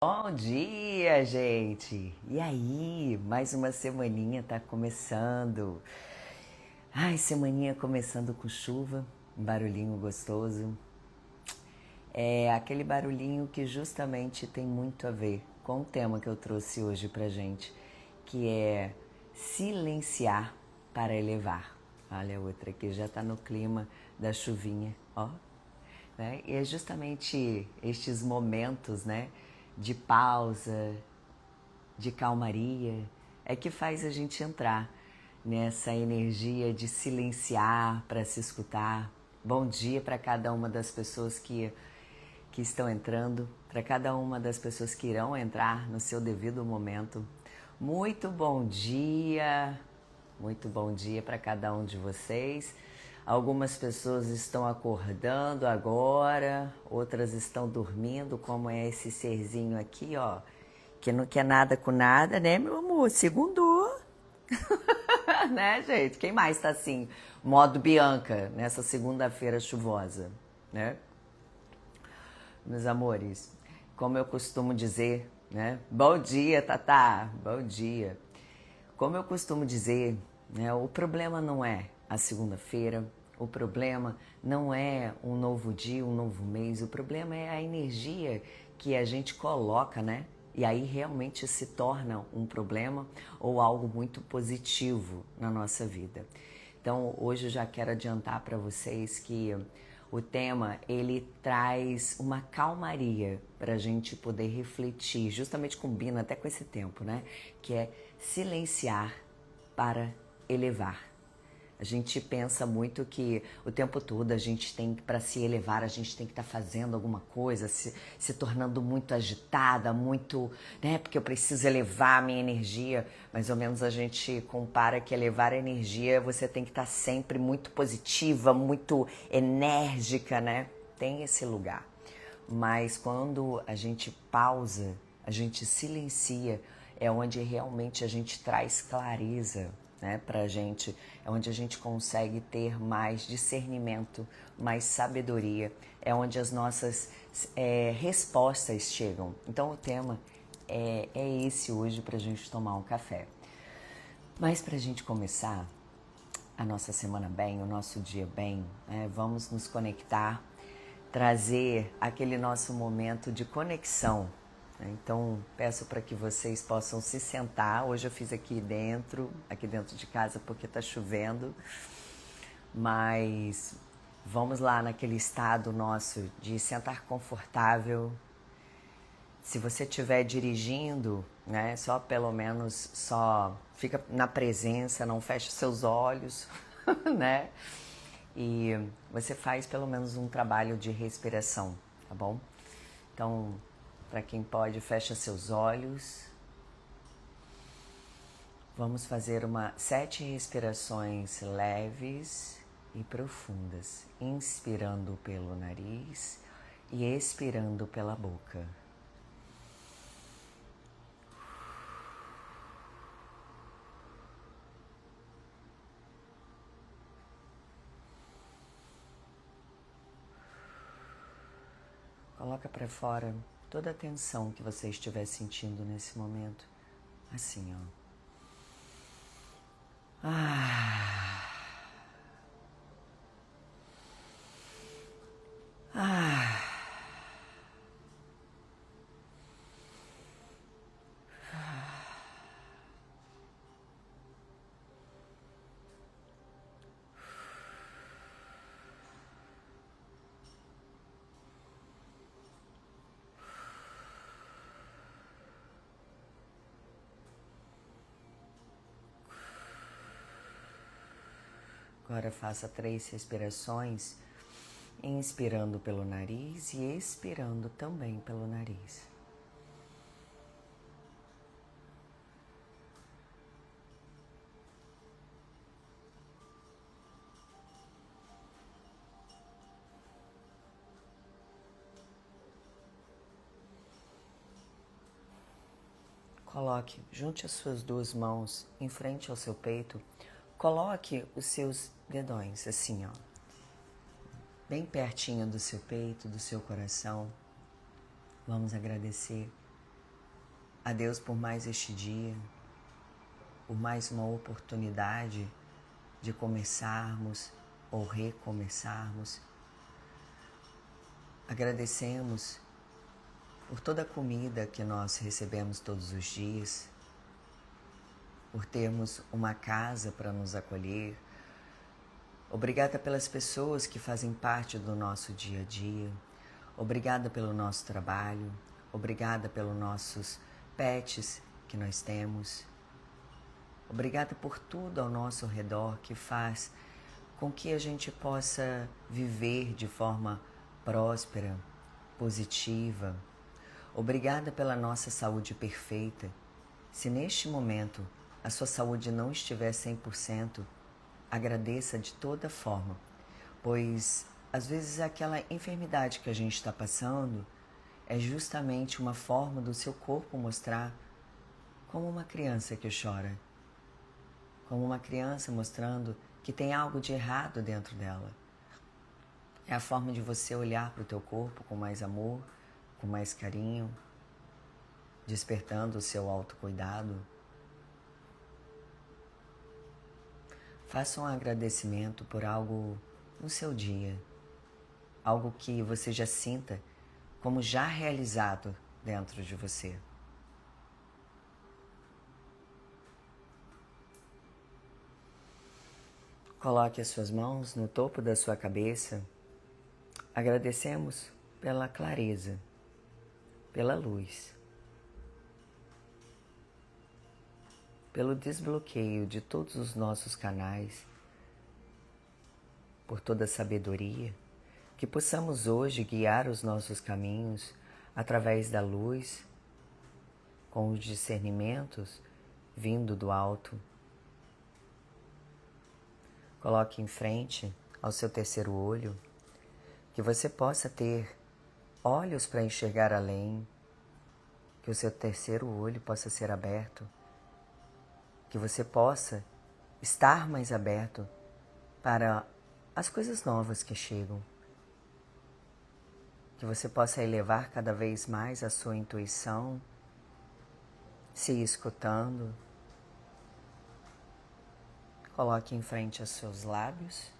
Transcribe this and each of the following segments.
Bom dia, gente! E aí? Mais uma semaninha tá começando. Ai, semaninha começando com chuva, um barulhinho gostoso. É aquele barulhinho que justamente tem muito a ver com o tema que eu trouxe hoje pra gente, que é silenciar para elevar. Olha a outra aqui, já tá no clima da chuvinha, ó. Né? E é justamente estes momentos, né, de pausa, de calmaria, é que faz a gente entrar nessa energia de silenciar para se escutar. Bom dia para cada uma das pessoas que estão entrando, para cada uma das pessoas que irão entrar no seu devido momento. Muito bom dia para cada um de vocês. Algumas pessoas estão acordando agora, outras estão dormindo, como é esse serzinho aqui, ó, que não quer nada com nada, né, meu amor? Segundou. Né, gente? Quem mais tá assim, modo Bianca, nessa segunda-feira chuvosa, né? Meus amores, como eu costumo dizer, né? Bom dia, Tatá, bom dia. Como eu costumo dizer, né, o problema não é a segunda-feira, o problema não é um novo dia, um novo mês, o problema é a energia que a gente coloca, né? E aí realmente se torna um problema ou algo muito positivo na nossa vida. Então, hoje eu já quero adiantar para vocês que o tema, ele traz uma calmaria para a gente poder refletir, justamente combina até com esse tempo, né? Que é silenciar para elevar. A gente pensa muito que o tempo todo a gente tem, para se elevar, a gente tem que estar fazendo alguma coisa, se tornando muito agitada, muito, né? Porque eu preciso elevar a minha energia. Mais ou menos a gente compara que elevar a energia, você tem que estar sempre muito positiva, muito enérgica, né? Tem esse lugar. Mas quando a gente pausa, a gente silencia, é onde realmente a gente traz clareza, né, pra gente, é onde a gente consegue ter mais discernimento, mais sabedoria, é onde as nossas respostas chegam. Então o tema é esse hoje pra gente tomar um café. Mas pra gente começar a nossa semana bem, o nosso dia bem, né, vamos nos conectar, trazer aquele nosso momento de conexão. Então, peço para que vocês possam se sentar. Hoje eu fiz aqui dentro de casa, porque está chovendo. Mas vamos lá naquele estado nosso de sentar confortável. Se você estiver dirigindo, né, só pelo menos só fica na presença, não fecha seus olhos, né? E você faz pelo menos um trabalho de respiração, tá bom? Então, para quem pode, fecha seus olhos. Vamos fazer 7 respirações leves e profundas, inspirando pelo nariz e expirando pela boca. Coloca para fora toda a tensão que você estiver sentindo nesse momento. Assim, ó. Ah. Ah. Agora faça 3 respirações, inspirando pelo nariz e expirando também pelo nariz. Coloque, junte as suas 2 mãos em frente ao seu peito. Coloque os seus dedões assim, ó, bem pertinho do seu peito, do seu coração. Vamos agradecer a Deus por mais este dia, por mais uma oportunidade de começarmos ou recomeçarmos. Agradecemos por toda a comida que nós recebemos todos os dias, por termos uma casa para nos acolher. Obrigada pelas pessoas que fazem parte do nosso dia a dia. Obrigada pelo nosso trabalho. Obrigada pelos nossos pets que nós temos. Obrigada por tudo ao nosso redor que faz com que a gente possa viver de forma próspera, positiva. Obrigada pela nossa saúde perfeita. Se neste momento a sua saúde não estiver 100%, agradeça de toda forma, pois às vezes aquela enfermidade que a gente está passando é justamente uma forma do seu corpo mostrar como uma criança que chora, como uma criança mostrando que tem algo de errado dentro dela. É a forma de você olhar para o teu corpo com mais amor, com mais carinho, despertando o seu autocuidado. Faça um agradecimento por algo no seu dia, algo que você já sinta como já realizado dentro de você. Coloque as suas mãos no topo da sua cabeça. Agradecemos pela clareza, pela luz, pelo desbloqueio de todos os nossos canais, por toda a sabedoria, que possamos hoje guiar os nossos caminhos através da luz, com os discernimentos vindo do alto. Coloque em frente ao seu terceiro olho, que você possa ter olhos para enxergar além, que o seu terceiro olho possa ser aberto, que você possa estar mais aberto para as coisas novas que chegam, que você possa elevar cada vez mais a sua intuição, se escutando. Coloque em frente aos seus lábios.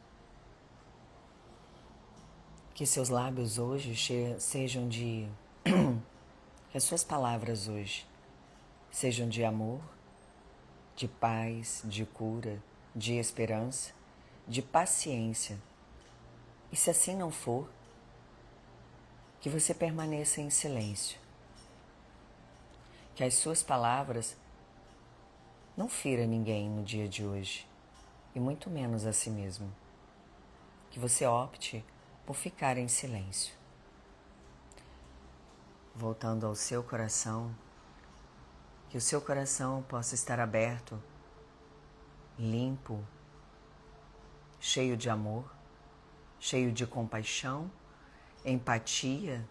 Que seus lábios hoje sejam de... que as suas palavras hoje sejam de amor, de paz, de cura, de esperança, de paciência. E se assim não for, que você permaneça em silêncio. Que as suas palavras não fira ninguém no dia de hoje, e muito menos a si mesmo. Que você opte por ficar em silêncio. Voltando ao seu coração, que o seu coração possa estar aberto, limpo, cheio de amor, cheio de compaixão, empatia.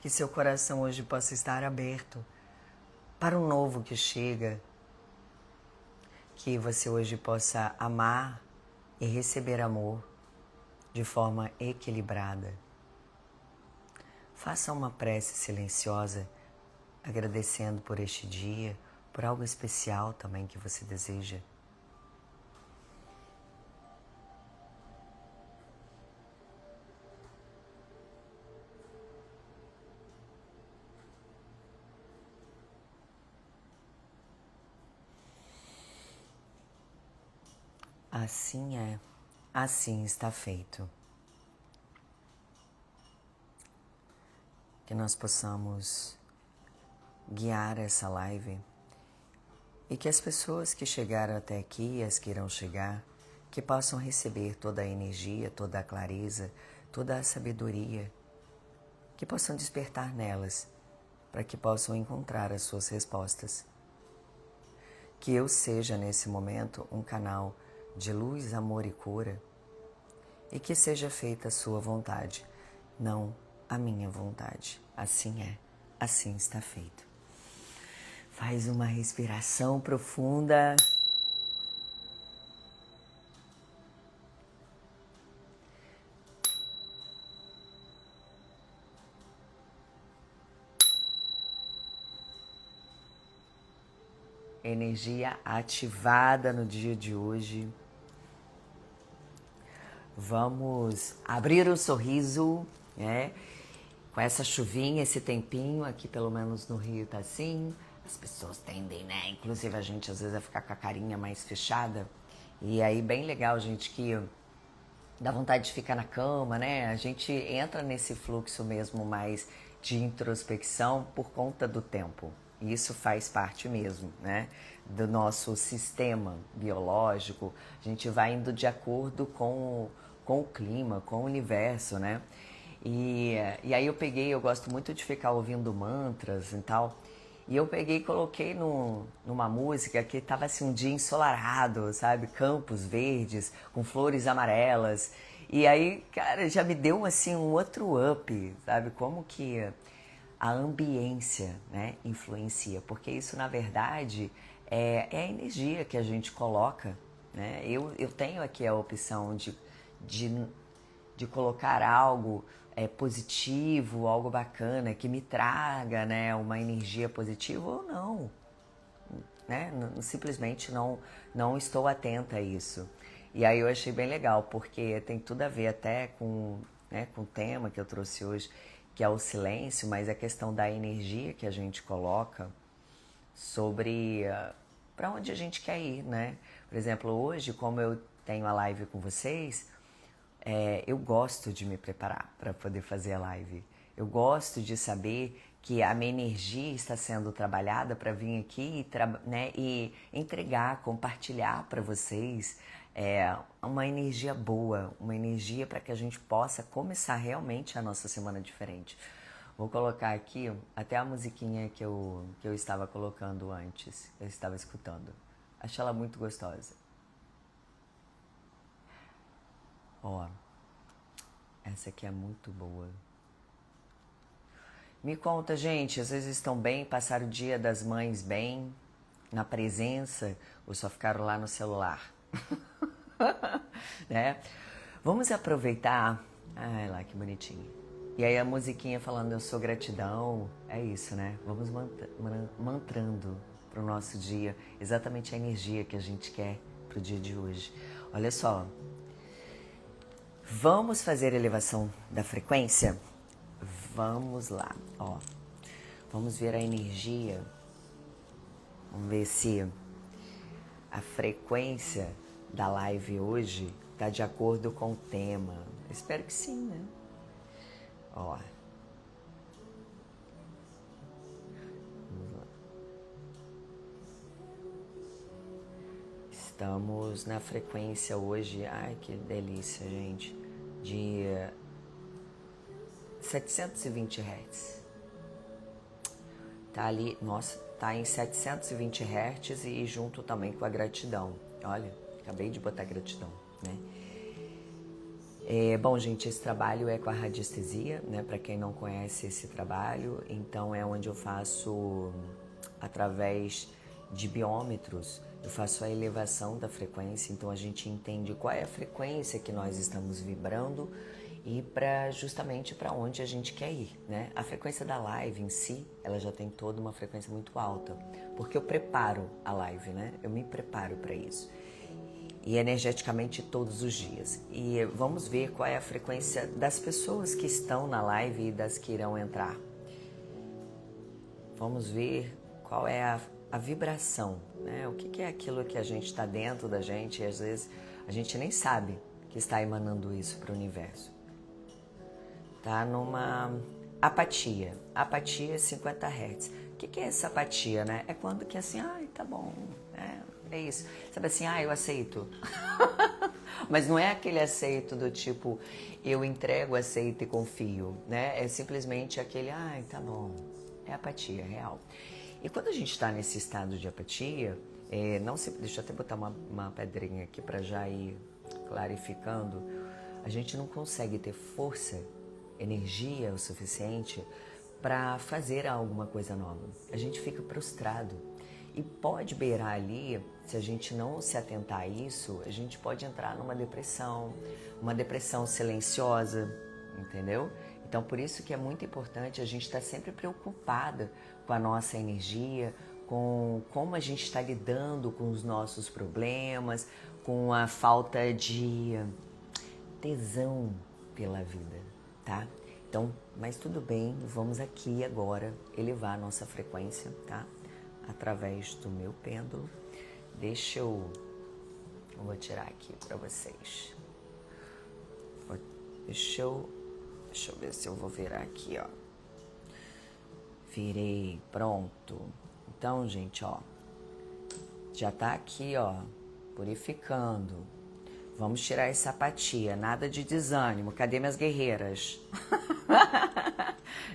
Que seu coração hoje possa estar aberto para o novo que chega. Que você hoje possa amar e receber amor de forma equilibrada. Faça uma prece silenciosa, agradecendo por este dia, por algo especial também que você deseja. Assim é, assim está feito. Que nós possamos guiar essa live e que as pessoas que chegaram até aqui e as que irão chegar, que possam receber toda a energia, toda a clareza, toda a sabedoria, que possam despertar nelas, para que possam encontrar as suas respostas. Que eu seja nesse momento um canal de luz, amor e cura, e que seja feita a sua vontade, não a minha vontade. Assim é, assim está feito. Faz uma respiração profunda. energia ativada no dia de hoje. Vamos abrir o sorriso, né? Com essa chuvinha, esse tempinho, aqui pelo menos no Rio tá assim. As pessoas tendem, né? Inclusive a gente às vezes a ficar com a carinha mais fechada. E aí bem legal, gente, que dá vontade de ficar na cama, né? A gente entra nesse fluxo mesmo mais de introspecção por conta do tempo. E isso faz parte mesmo, né? Do nosso sistema biológico. A gente vai indo de acordo com o clima, com o universo, né? E aí eu gosto muito de ficar ouvindo mantras e tal. E eu peguei e coloquei numa música que tava assim um dia ensolarado, sabe? Campos verdes, com flores amarelas. E aí, cara, já me deu assim um outro up, sabe? Como que a ambiência, né, influencia. Porque isso, na verdade, é a energia que a gente coloca, né? Eu tenho aqui a opção de, de colocar algo positivo, algo bacana, que me traga, né, uma energia positiva ou não, né? Simplesmente não estou atenta a isso. E aí eu achei bem legal, porque tem tudo a ver até né, com o tema que eu trouxe hoje, que é o silêncio, mas a questão da energia que a gente coloca sobre para onde a gente quer ir, né? Por exemplo, hoje, como eu tenho a live com vocês, eu gosto de me preparar para poder fazer a live. Eu gosto de saber que a minha energia está sendo trabalhada para vir aqui né, e entregar, compartilhar para vocês uma energia boa, uma energia para que a gente possa começar realmente a nossa semana diferente. Vou colocar aqui até a musiquinha que eu estava colocando antes, eu estava escutando. Acho ela muito gostosa. Ó, essa aqui é muito boa. Me conta, gente, às vezes estão bem, passaram o Dia das Mães bem, na presença, ou só ficaram lá no celular? Né? Vamos aproveitar. Ai lá, que bonitinho. E aí a musiquinha falando eu sou gratidão, é isso, né? Vamos mantrando pro nosso dia, exatamente a energia que a gente quer pro dia de hoje. Olha só, vamos fazer a elevação da frequência? Vamos lá, ó. Vamos ver a energia. Vamos ver se a frequência da live hoje está de acordo com o tema. Eu espero que sim, né? Ó. Vamos lá. Estamos na frequência hoje. Ai, que delícia, gente. De 720 Hz. Tá ali, nossa, tá em 720 Hz e junto também com a gratidão. Olha, acabei de botar gratidão, né? Bom, gente, esse trabalho é com a radiestesia, né? Para quem não conhece esse trabalho, então é onde eu faço, através de biômetros, eu faço a elevação da frequência, então a gente entende qual é a frequência que nós estamos vibrando e justamente para onde a gente quer ir, né? A frequência da live em si, ela já tem toda uma frequência muito alta, porque eu preparo a live, né? Eu me preparo para isso. E energeticamente todos os dias. E vamos ver qual é a frequência das pessoas que estão na live e das que irão entrar. Vamos ver qual é a vibração, né? O que é aquilo que a gente está dentro da gente e às vezes a gente nem sabe que está emanando isso para o universo. Tá numa apatia. Apatia 50 Hz. O que é essa apatia, né? É quando que assim, ai, tá bom, é isso. Sabe assim, eu aceito. Mas não é aquele aceito do tipo, eu entrego, aceito e confio, né? É simplesmente aquele, ai, tá bom. É apatia, real. E quando a gente está nesse estado de apatia, deixa eu até botar uma pedrinha aqui para já ir clarificando, a gente não consegue ter força, energia o suficiente para fazer alguma coisa nova. A gente fica prostrado. E pode beirar ali, se a gente não se atentar a isso, a gente pode entrar numa depressão, uma depressão silenciosa, entendeu? Então, por isso que é muito importante a gente estar sempre preocupada com a nossa energia, com como a gente está lidando com os nossos problemas, com a falta de tesão pela vida, tá? Então, mas tudo bem, vamos aqui agora elevar a nossa frequência, tá? Através do meu pêndulo. Eu vou tirar aqui para vocês. Deixa eu ver se eu vou virar aqui, ó. Virei, pronto. Então, gente, ó, já tá aqui, ó, purificando. Vamos tirar essa apatia, nada de desânimo. Cadê minhas guerreiras?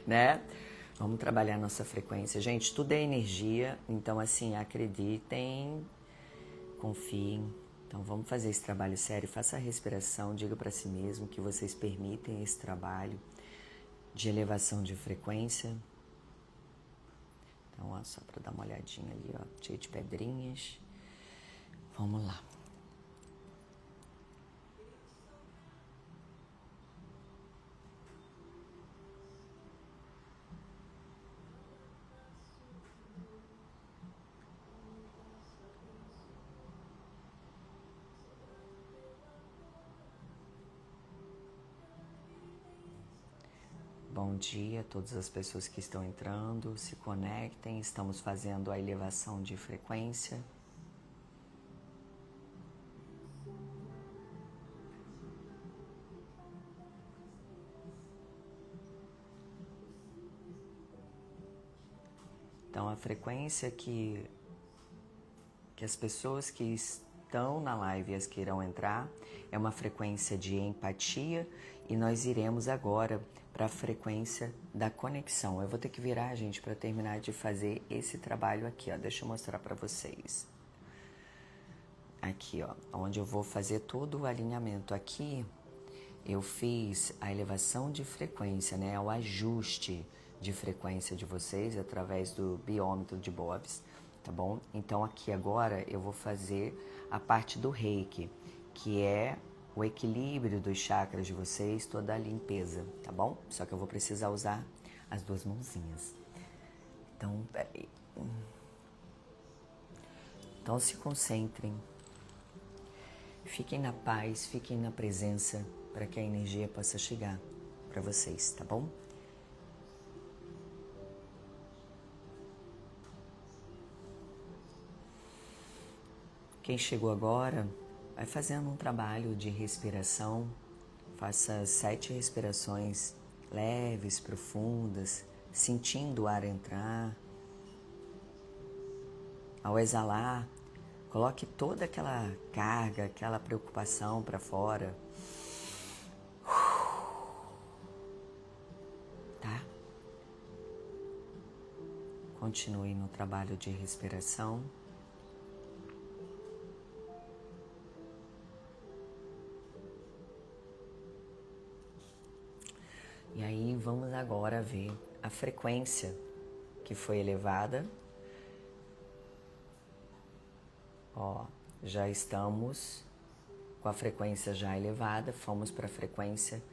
Né? Vamos trabalhar nossa frequência. Gente, tudo é energia, então assim, acreditem, confiem. Então vamos fazer esse trabalho sério, faça a respiração, diga para si mesmo que vocês permitem esse trabalho de elevação de frequência. Então, ó, só para dar uma olhadinha ali, ó, cheio de pedrinhas. Vamos lá. Bom dia a todas as pessoas que estão entrando, se conectem, estamos fazendo a elevação de frequência. Então, a frequência que as pessoas que estão na live e as que irão entrar é uma frequência de empatia e nós iremos agora para a frequência da conexão. Eu vou ter que virar, gente, para terminar de fazer esse trabalho aqui, ó. Deixa eu mostrar para vocês. Aqui, ó, onde eu vou fazer todo o alinhamento. Aqui eu fiz a elevação de frequência, né? O ajuste de frequência de vocês através do biômetro de Bobs, tá bom? Então aqui agora eu vou fazer a parte do Reiki, que é o equilíbrio dos chakras de vocês, toda a limpeza, tá bom? Só que eu vou precisar usar as duas mãozinhas. Então, peraí. Então se concentrem. Fiquem na paz, fiquem na presença, para que a energia possa chegar para vocês, tá bom? Quem chegou agora, vai fazendo um trabalho de respiração. Faça 7 respirações leves, profundas, sentindo o ar entrar. Ao exalar, coloque toda aquela carga, aquela preocupação para fora. Tá? Continue no trabalho de respiração. E aí vamos agora ver a frequência que foi elevada. Ó, já estamos com a frequência já elevada, fomos para a frequência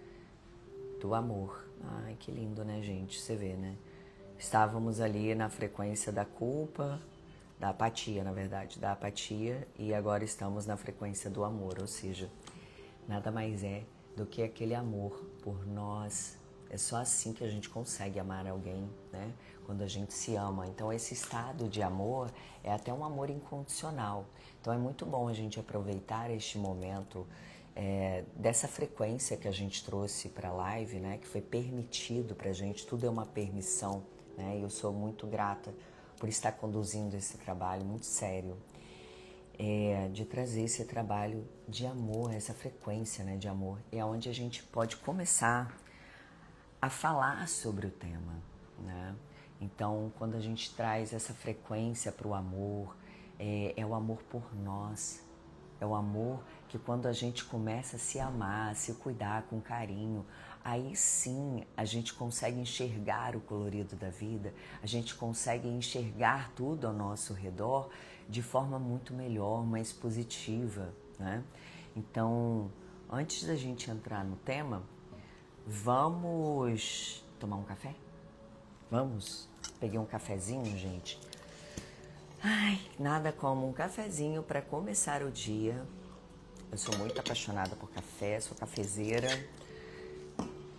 do amor. Ai, que lindo, né, gente? Você vê, né? Estávamos ali na frequência da culpa, da apatia, na verdade, da apatia, e agora estamos na frequência do amor, ou seja, nada mais é do que aquele amor por nós. É só assim que a gente consegue amar alguém, né? Quando a gente se ama. Então, esse estado de amor é até um amor incondicional. Então, é muito bom a gente aproveitar este momento dessa frequência que a gente trouxe para a live, né? Que foi permitido para a gente, tudo é uma permissão, né? E eu sou muito grata por estar conduzindo esse trabalho muito sério, de trazer esse trabalho de amor, essa frequência, né, de amor. É onde a gente pode começar a falar sobre o tema, né? Então, quando a gente traz essa frequência para o amor, é o amor por nós, é o amor que quando a gente começa a se amar, a se cuidar com carinho, aí sim a gente consegue enxergar o colorido da vida, a gente consegue enxergar tudo ao nosso redor de forma muito melhor, mais positiva, né? Então, antes da gente entrar no tema, vamos tomar um café? Vamos? Peguei um cafezinho, gente. Ai, nada como um cafezinho para começar o dia. Eu sou muito apaixonada por café, sou cafezeira.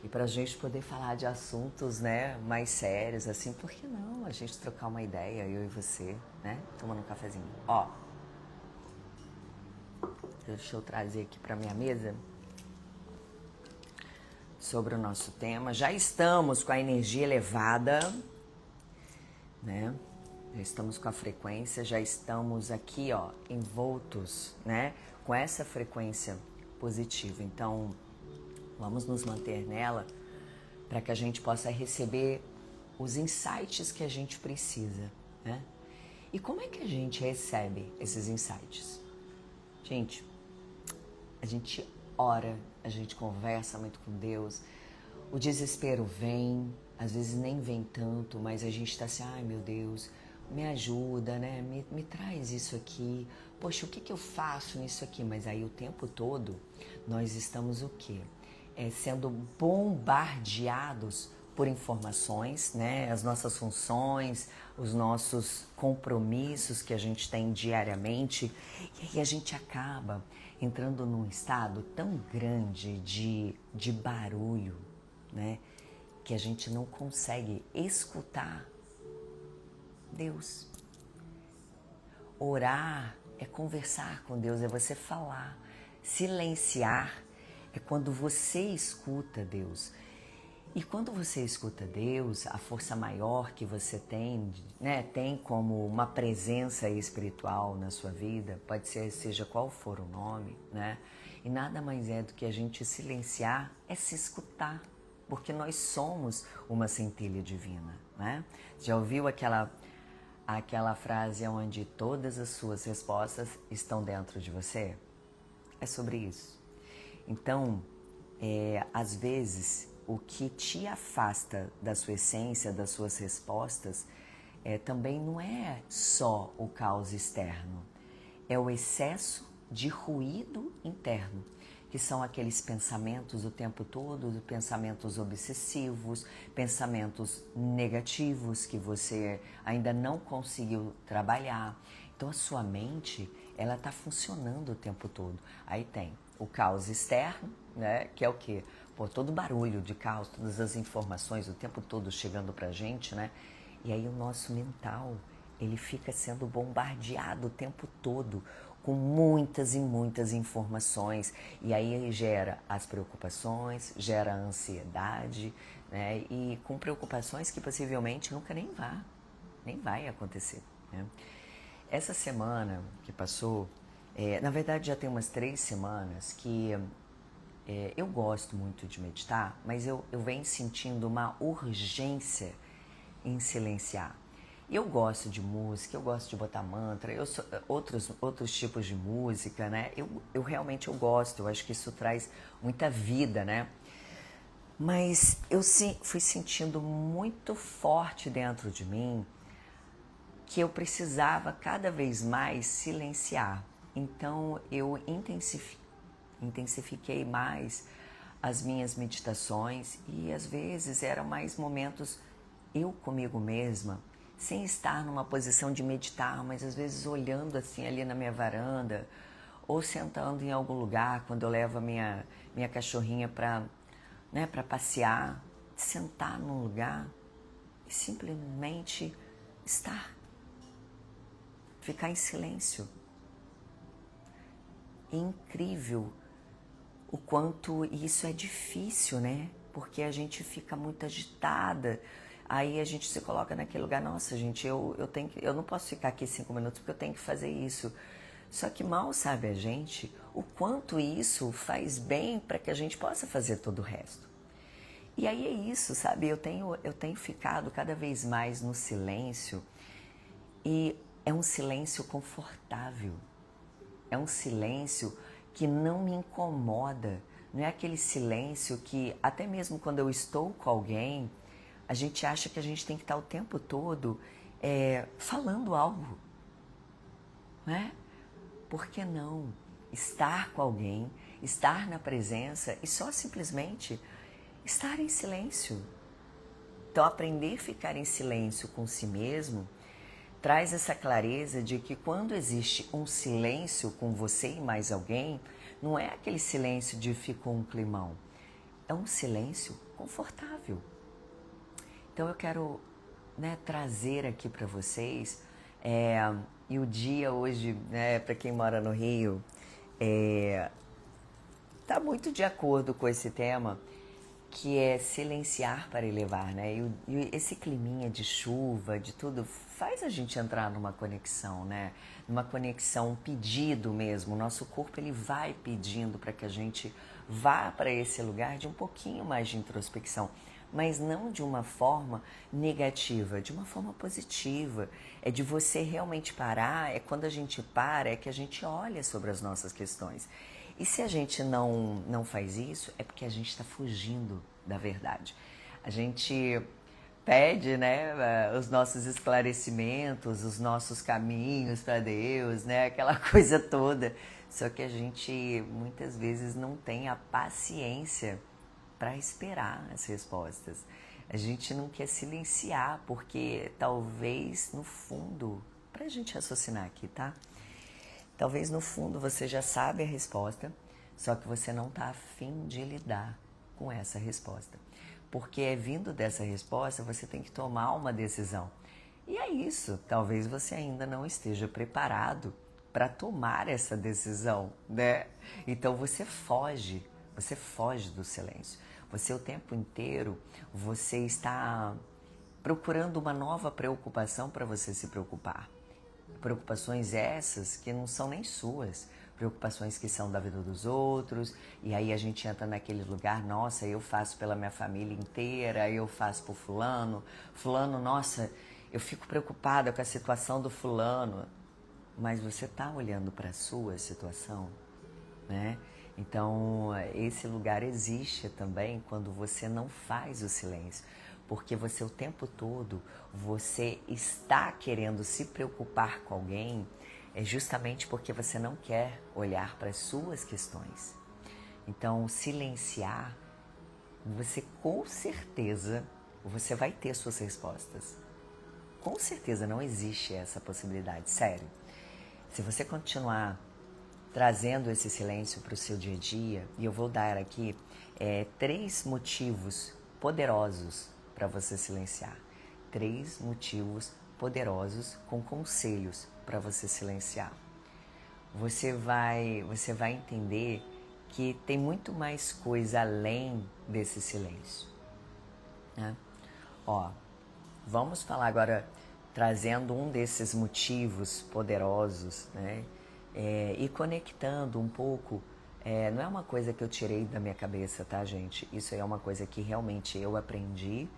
E para a gente poder falar de assuntos, né, mais sérios, assim, por que não a gente trocar uma ideia, eu e você, né, tomando um cafezinho. Ó, deixa eu trazer aqui para minha mesa sobre o nosso tema. Já estamos com a energia elevada, né? Já estamos com a frequência, já estamos aqui, ó, envoltos, né, com essa frequência positiva. Então, vamos nos manter nela para que a gente possa receber os insights que a gente precisa, né? E como é que a gente recebe esses insights? Gente, a gente ora, a gente conversa muito com Deus, o desespero vem, às vezes nem vem tanto, mas a gente está assim, ai meu Deus, me ajuda, né? Me traz isso aqui, poxa, o que eu faço nisso aqui? Mas aí o tempo todo nós estamos o quê? Sendo bombardeados por informações, né? As nossas funções, os nossos compromissos que a gente tem diariamente, e aí a gente acaba entrando num estado tão grande de barulho, né? Que a gente não consegue escutar Deus. Orar é conversar com Deus, é você falar. Silenciar é quando você escuta Deus. E quando você escuta Deus, a força maior que você tem, né, tem como uma presença espiritual na sua vida, pode ser, seja qual for o nome, né? E nada mais é do que a gente silenciar, é se escutar, porque nós somos uma centelha divina, né? Já ouviu aquela frase onde todas as suas respostas estão dentro de você? É sobre isso. Então, às vezes, o que te afasta da sua essência, das suas respostas, também não é só o caos externo, é o excesso de ruído interno, que são aqueles pensamentos o tempo todo, pensamentos obsessivos, pensamentos negativos que você ainda não conseguiu trabalhar. Então a sua mente, ela está funcionando o tempo todo. Aí tem o caos externo, né, que é o quê? Pô, todo barulho de caos, todas as informações o tempo todo chegando pra gente, né? E aí o nosso mental, ele fica sendo bombardeado o tempo todo com muitas e muitas informações, e aí gera as preocupações, gera a ansiedade, né? E com preocupações que possivelmente nunca nem vai acontecer, né? Essa semana que passou, na verdade já tem umas 3 semanas que eu gosto muito de meditar, mas eu venho sentindo uma urgência em silenciar. Eu gosto de música, eu gosto de botar mantra, outros tipos de música, né? Eu realmente gosto, eu acho que isso traz muita vida, né? Mas eu fui sentindo muito forte dentro de mim que eu precisava cada vez mais silenciar. Então eu intensifiquei mais as minhas meditações e às vezes eram mais momentos eu comigo mesma, sem estar numa posição de meditar, mas às vezes olhando assim ali na minha varanda ou sentando em algum lugar quando eu levo a minha cachorrinha para passear, sentar num lugar e simplesmente estar, ficar em silêncio. É incrível o quanto isso é difícil, né? Porque a gente fica muito agitada, aí a gente se coloca naquele lugar, nossa gente, eu não posso ficar aqui 5 minutos porque eu tenho que fazer isso. Só que mal sabe a gente o quanto isso faz bem para que a gente possa fazer todo o resto. E aí é isso, sabe? Eu tenho ficado cada vez mais no silêncio e é um silêncio confortável. É um silêncio que não me incomoda. Não é aquele silêncio que, até mesmo quando eu estou com alguém, a gente acha que a gente tem que estar o tempo todo falando algo. Né? Por que não estar com alguém, estar na presença e só simplesmente estar em silêncio? Então, aprender a ficar em silêncio com si mesmo traz essa clareza de que quando existe um silêncio com você e mais alguém, não é aquele silêncio de ficou um climão, é um silêncio confortável. Então eu quero, né, trazer aqui para vocês, e o dia hoje, né, para quem mora no Rio, tá muito de acordo com esse tema, que é silenciar para elevar, né? E esse climinha de chuva, de tudo, faz a gente entrar numa conexão, né? Numa conexão, um pedido mesmo. O nosso corpo, ele vai pedindo para que a gente vá para esse lugar de um pouquinho mais de introspecção, mas não de uma forma negativa, de uma forma positiva. É de você realmente parar, é quando a gente para, é que a gente olha sobre as nossas questões. E se a gente não faz isso, é porque a gente está fugindo da verdade. A gente pede, né, os nossos esclarecimentos, os nossos caminhos para Deus, né, aquela coisa toda. Só que a gente muitas vezes não tem a paciência para esperar as respostas. A gente não quer silenciar, porque talvez no fundo, para a gente raciocinar aqui, tá? Talvez no fundo você já sabe a resposta, só que você não está afim de lidar com essa resposta. Porque é vindo dessa resposta, você tem que tomar uma decisão. E é isso, talvez você ainda não esteja preparado para tomar essa decisão, né? Então você foge do silêncio. Você o tempo inteiro, você está procurando uma nova preocupação para você se preocupar. Preocupações essas que não são nem suas, preocupações que são da vida dos outros, e aí a gente entra naquele lugar, nossa, eu faço pela minha família inteira, eu faço por fulano, nossa, eu fico preocupada com a situação do fulano, mas você está olhando para a sua situação, né? Então, esse lugar existe também quando você não faz o silêncio. Porque você o tempo todo, você está querendo se preocupar com alguém, é justamente porque você não quer olhar para as suas questões. Então, silenciar, você com certeza, você vai ter suas respostas. Com certeza não existe essa possibilidade, sério. Se você continuar trazendo esse silêncio para o seu dia a dia, e eu vou dar aqui 3 motivos poderosos para você silenciar. 3 motivos poderosos com conselhos para você silenciar. Você vai entender que tem muito mais coisa além desse silêncio, né? Ó, vamos falar agora, trazendo um desses motivos poderosos, né? E conectando um pouco, não é uma coisa que eu tirei da minha cabeça, tá, gente? Isso aí é uma coisa que realmente eu aprendi,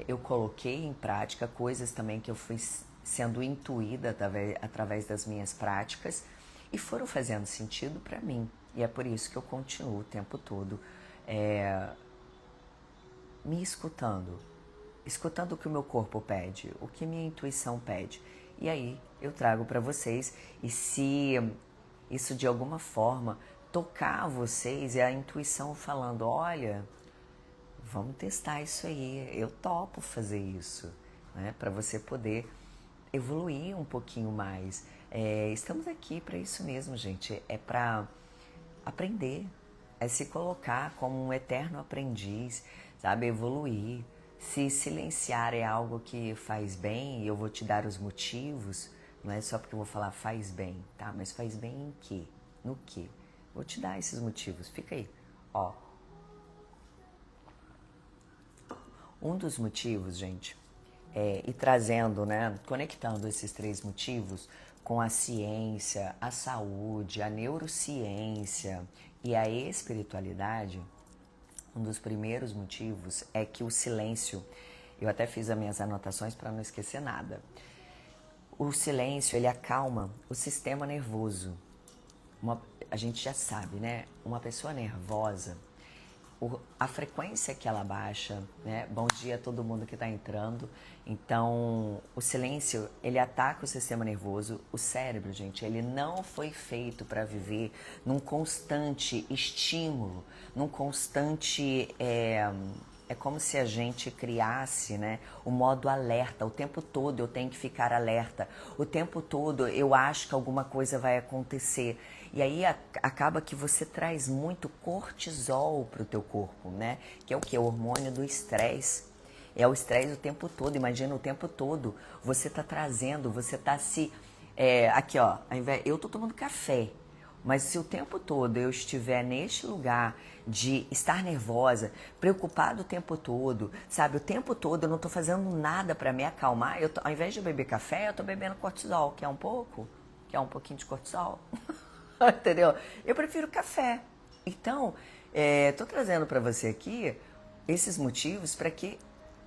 eu coloquei em prática, coisas também que eu fui sendo intuída através das minhas práticas e foram fazendo sentido para mim. E é por isso que eu continuo o tempo todo me escutando o que o meu corpo pede, o que minha intuição pede. E aí eu trago para vocês, e se isso de alguma forma tocar vocês, é a intuição falando, olha, vamos testar isso aí, eu topo fazer isso, né? Para você poder evoluir um pouquinho mais. Estamos aqui para isso mesmo, gente, é para aprender, é se colocar como um eterno aprendiz, sabe, evoluir. Se silenciar é algo que faz bem, e eu vou te dar os motivos, não é só porque eu vou falar faz bem, tá? Mas faz bem em quê? No quê? Vou te dar esses motivos, fica aí. Ó, um dos motivos, gente, e trazendo, né, conectando esses 3 motivos com a ciência, a saúde, a neurociência e a espiritualidade, um dos primeiros motivos é que o silêncio, eu até fiz as minhas anotações para não esquecer nada. O silêncio, ele acalma o sistema nervoso. A gente já sabe, né? Uma pessoa nervosa, a frequência que ela baixa, né? Bom dia a todo mundo que está entrando. Então, o silêncio, ele ataca o sistema nervoso. O cérebro, gente, ele não foi feito para viver num constante estímulo, num constante é como se a gente criasse, né, o modo alerta. O tempo todo eu tenho que ficar alerta. O tempo todo eu acho que alguma coisa vai acontecer. E aí acaba que você traz muito cortisol para o teu corpo, né? Que é o que? O hormônio do estresse. É o estresse o tempo todo. Imagina o tempo todo. Você tá trazendo, você tá se... aqui, ó. Eu tô tomando café. Mas se o tempo todo eu estiver neste lugar de estar nervosa, preocupada o tempo todo, sabe? O tempo todo eu não tô fazendo nada para me acalmar. Ao invés de eu beber café, eu tô bebendo cortisol. Quer um pouco? Quer um pouquinho de cortisol? Entendeu? Eu prefiro café. Então, tô trazendo para você aqui esses motivos para que,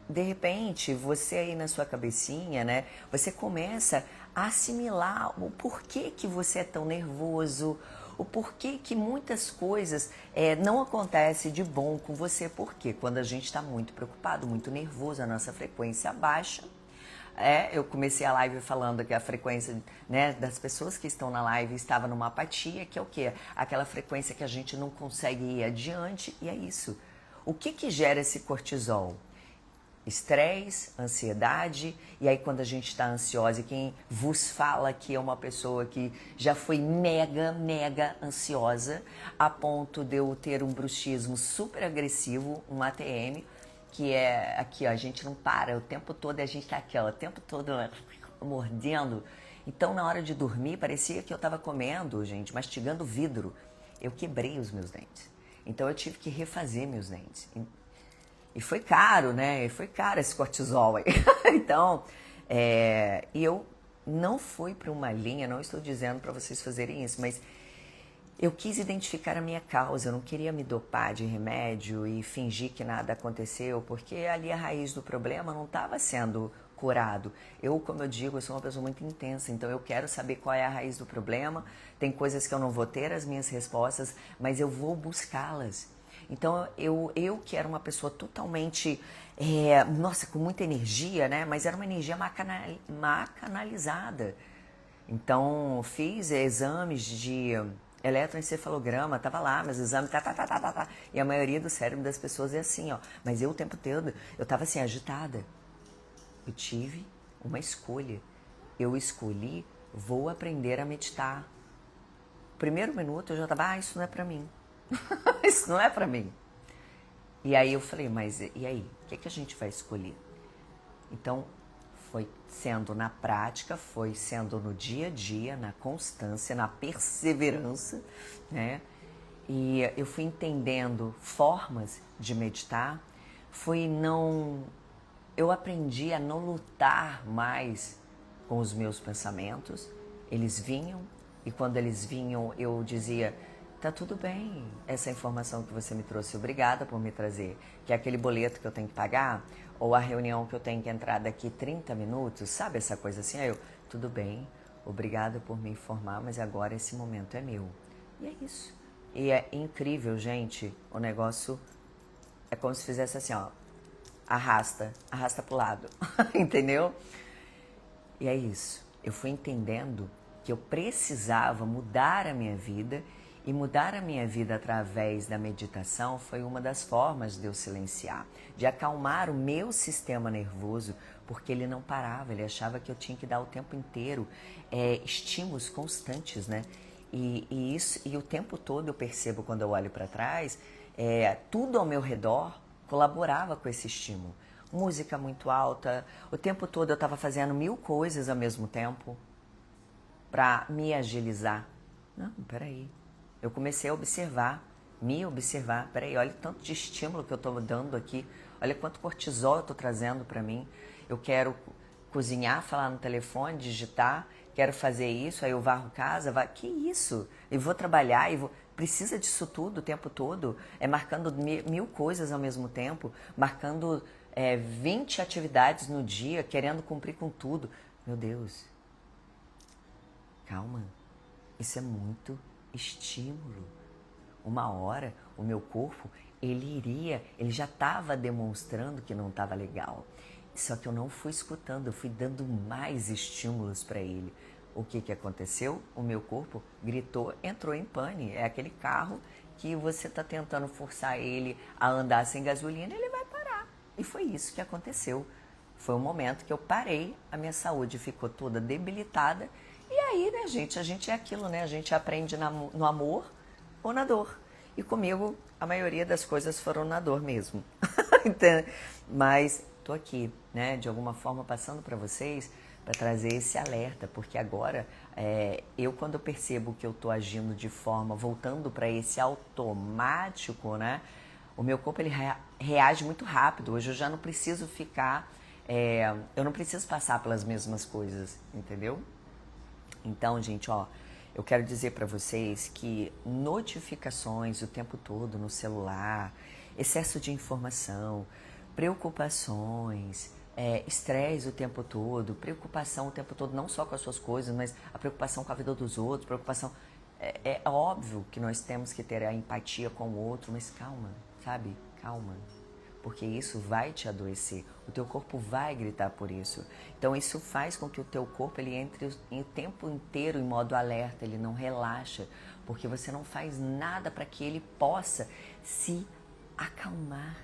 de repente, você aí na sua cabecinha, né? Você começa a assimilar o porquê que você é tão nervoso, o porquê que muitas coisas não acontecem de bom com você. Porque quando a gente está muito preocupado, muito nervoso, a nossa frequência baixa. Eu comecei a live falando que a frequência, né, das pessoas que estão na live estava numa apatia, que é o quê? Aquela frequência que a gente não consegue ir adiante, e é isso. O que gera esse cortisol? Estresse, ansiedade, e aí quando a gente está ansiosa, e quem vos fala aqui é uma pessoa que já foi mega ansiosa, a ponto de eu ter um bruxismo super agressivo, um ATM, que é aqui, ó, a gente não para o tempo todo, a gente tá aqui, ó, o tempo todo mordendo. Então, na hora de dormir, parecia que eu tava comendo, gente, mastigando vidro. Eu quebrei os meus dentes. Então, eu tive que refazer meus dentes. E foi caro, né? E foi caro esse cortisol aí. Então, e eu não fui para uma linha, não estou dizendo para vocês fazerem isso, mas eu quis identificar a minha causa, eu não queria me dopar de remédio e fingir que nada aconteceu, porque ali a raiz do problema não estava sendo curado. Eu, como eu digo, eu sou uma pessoa muito intensa, então eu quero saber qual é a raiz do problema. Tem coisas que eu não vou ter as minhas respostas, mas eu vou buscá-las. Então eu que era uma pessoa totalmente, nossa, com muita energia, né? Mas era uma energia macanalizada. Então fiz exames de eletroencefalograma, tava lá, meus exames, tá. E a maioria do cérebro das pessoas é assim, ó. Mas eu o tempo todo, eu tava assim, agitada. Eu tive uma escolha. Eu escolhi, vou aprender a meditar. Primeiro minuto eu já tava, isso não é pra mim. Isso não é pra mim. E aí eu falei, mas e aí? O que a gente vai escolher? Então, foi sendo na prática, foi sendo no dia a dia, na constância, na perseverança, né? E eu fui entendendo formas de meditar, eu aprendi a não lutar mais com os meus pensamentos. Eles vinham, e quando eles vinham, eu dizia, tá tudo bem, essa informação que você me trouxe, obrigada por me trazer, que é aquele boleto que eu tenho que pagar, ou a reunião que eu tenho que entrar daqui 30 minutos, sabe essa coisa assim? Aí eu, tudo bem, obrigada por me informar, mas agora esse momento é meu. E é isso. E é incrível, gente, o negócio é como se fizesse assim, ó, arrasta pro lado, entendeu? E é isso. Eu fui entendendo que eu precisava mudar a minha vida, e mudar a minha vida através da meditação foi uma das formas de eu silenciar, de acalmar o meu sistema nervoso, porque ele não parava, ele achava que eu tinha que dar o tempo inteiro estímulos constantes, né? E o tempo todo eu percebo, quando eu olho para trás, tudo ao meu redor colaborava com esse estímulo. Música muito alta, o tempo todo eu estava fazendo 1000 coisas ao mesmo tempo para me agilizar. Não, peraí. Eu comecei a me observar. Peraí, olha o tanto de estímulo que eu estou dando aqui. Olha quanto cortisol eu estou trazendo para mim. Eu quero cozinhar, falar no telefone, digitar. Quero fazer isso, aí eu varro casa. Que isso? Eu vou trabalhar e vou... Precisa disso tudo o tempo todo. Marcando 1000 coisas ao mesmo tempo. Marcando 20 atividades no dia, querendo cumprir com tudo. Meu Deus. Calma. Isso é muito estímulo. Uma hora, o meu corpo, ele já estava demonstrando que não estava legal. Só que eu não fui escutando, eu fui dando mais estímulos para ele. O que aconteceu? O meu corpo gritou, entrou em pane. É aquele carro que você está tentando forçar ele a andar sem gasolina, ele vai parar. E foi isso que aconteceu. Foi um momento que eu parei, a minha saúde ficou toda debilitada. E aí, né, gente, a gente é aquilo, né? A gente aprende no amor ou na dor. E comigo, a maioria das coisas foram na dor mesmo. Mas tô aqui, né, de alguma forma passando para vocês para trazer esse alerta, porque agora eu quando eu percebo que eu tô agindo de forma, voltando para esse automático, né, o meu corpo ele reage muito rápido. Hoje eu já não preciso ficar, eu não preciso passar pelas mesmas coisas, entendeu? Então, gente, ó, eu quero dizer para vocês que notificações o tempo todo no celular, excesso de informação, preocupações, estresse o tempo todo, preocupação o tempo todo, não só com as suas coisas, mas a preocupação com a vida dos outros, preocupação... É óbvio que nós temos que ter a empatia com o outro, mas calma, sabe? Calma. Porque isso vai te adoecer, o teu corpo vai gritar por isso. Então isso faz com que o teu corpo ele entre o tempo inteiro em modo alerta, ele não relaxa, porque você não faz nada para que ele possa se acalmar.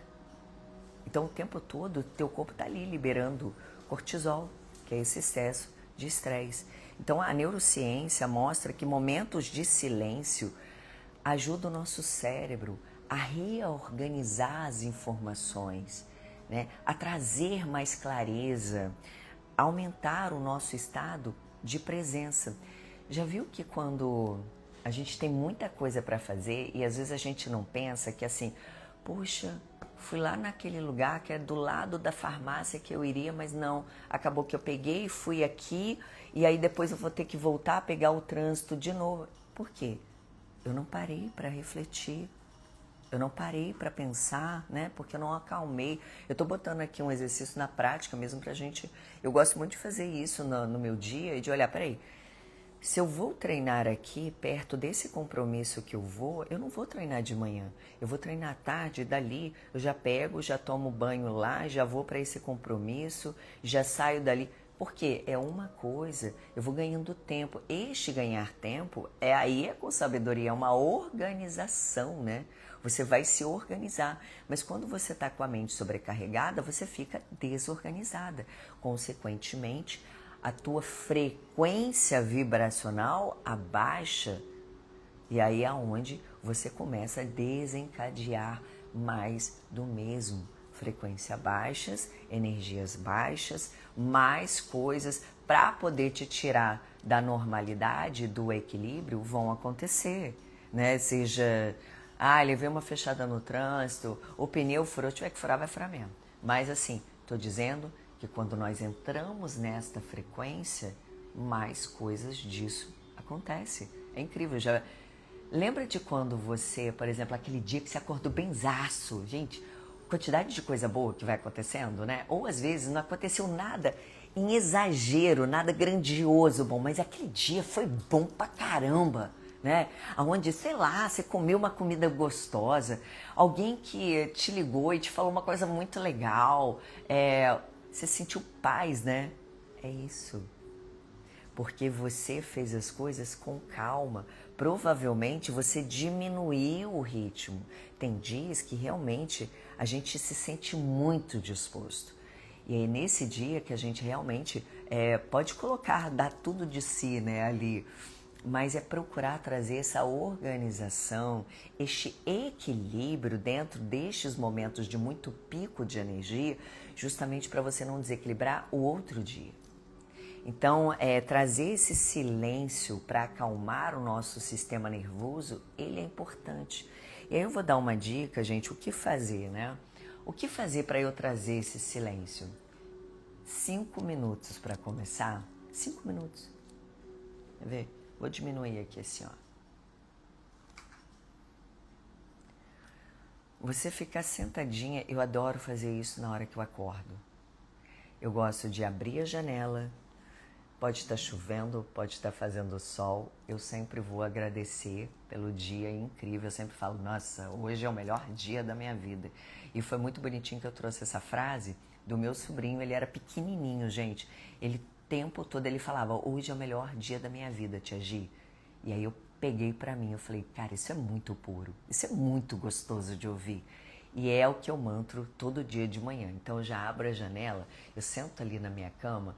Então o tempo todo o teu corpo está ali liberando cortisol, que é esse excesso de estresse. Então a neurociência mostra que momentos de silêncio ajudam o nosso cérebro a reorganizar as informações, né? A trazer mais clareza, aumentar o nosso estado de presença. Já viu que quando a gente tem muita coisa para fazer e às vezes a gente não pensa que assim, puxa, fui lá naquele lugar que é do lado da farmácia que eu iria, mas não, acabou que eu peguei, fui aqui e aí depois eu vou ter que voltar a pegar o trânsito de novo. Por quê? Eu não parei para refletir. Eu não parei para pensar, né? Porque eu não acalmei. Eu tô botando aqui um exercício na prática mesmo pra gente... Eu gosto muito de fazer isso no meu dia e de olhar, peraí, se eu vou treinar aqui perto desse compromisso que eu não vou treinar de manhã. Eu vou treinar à tarde, dali eu já pego, já tomo banho lá, já vou para esse compromisso, já saio dali. Porque é uma coisa, eu vou ganhando tempo. Este ganhar tempo aí é com sabedoria, é uma organização, né? Você vai se organizar, mas quando você está com a mente sobrecarregada, você fica desorganizada. Consequentemente, a tua frequência vibracional abaixa e aí é onde você começa a desencadear mais do mesmo. Frequência baixas, energias baixas, mais coisas para poder te tirar da normalidade, do equilíbrio, vão acontecer, né? Seja, levei uma fechada no trânsito, o pneu furou, tiver que furar, vai furar mesmo. Mas assim, tô dizendo que quando nós entramos nesta frequência, mais coisas disso acontecem. É incrível, já... Lembra de quando você, por exemplo, aquele dia que você acordou benzaço, gente, quantidade de coisa boa que vai acontecendo, né? Ou às vezes não aconteceu nada em exagero, nada grandioso bom, mas aquele dia foi bom pra caramba, né? Aonde, sei lá, você comeu uma comida gostosa, alguém que te ligou e te falou uma coisa muito legal, você sentiu paz, né? É isso. Porque você fez as coisas com calma. Provavelmente você diminuiu o ritmo. Tem dias que realmente a gente se sente muito disposto. E é nesse dia que a gente realmente pode colocar, dar tudo de si, né, ali. Mas é procurar trazer essa organização, este equilíbrio dentro destes momentos de muito pico de energia, justamente para você não desequilibrar o outro dia. Então, trazer esse silêncio para acalmar o nosso sistema nervoso, ele é importante. E aí eu vou dar uma dica, gente, o que fazer, né? O que fazer para eu trazer esse silêncio? 5 minutos para começar. 5 minutos. Quer ver? Vou diminuir aqui assim, ó. Você ficar sentadinha, eu adoro fazer isso na hora que eu acordo. Eu gosto de abrir a janela. Pode estar chovendo, pode estar fazendo sol, eu sempre vou agradecer pelo dia incrível, eu sempre falo, nossa, hoje é o melhor dia da minha vida. E foi muito bonitinho que eu trouxe essa frase do meu sobrinho, ele era pequenininho, gente, ele o tempo todo ele falava, hoje é o melhor dia da minha vida, tia Gi. E aí eu peguei pra mim, eu falei, cara, isso é muito puro, isso é muito gostoso de ouvir. E é o que eu mantro todo dia de manhã. Então eu já abro a janela, eu sento ali na minha cama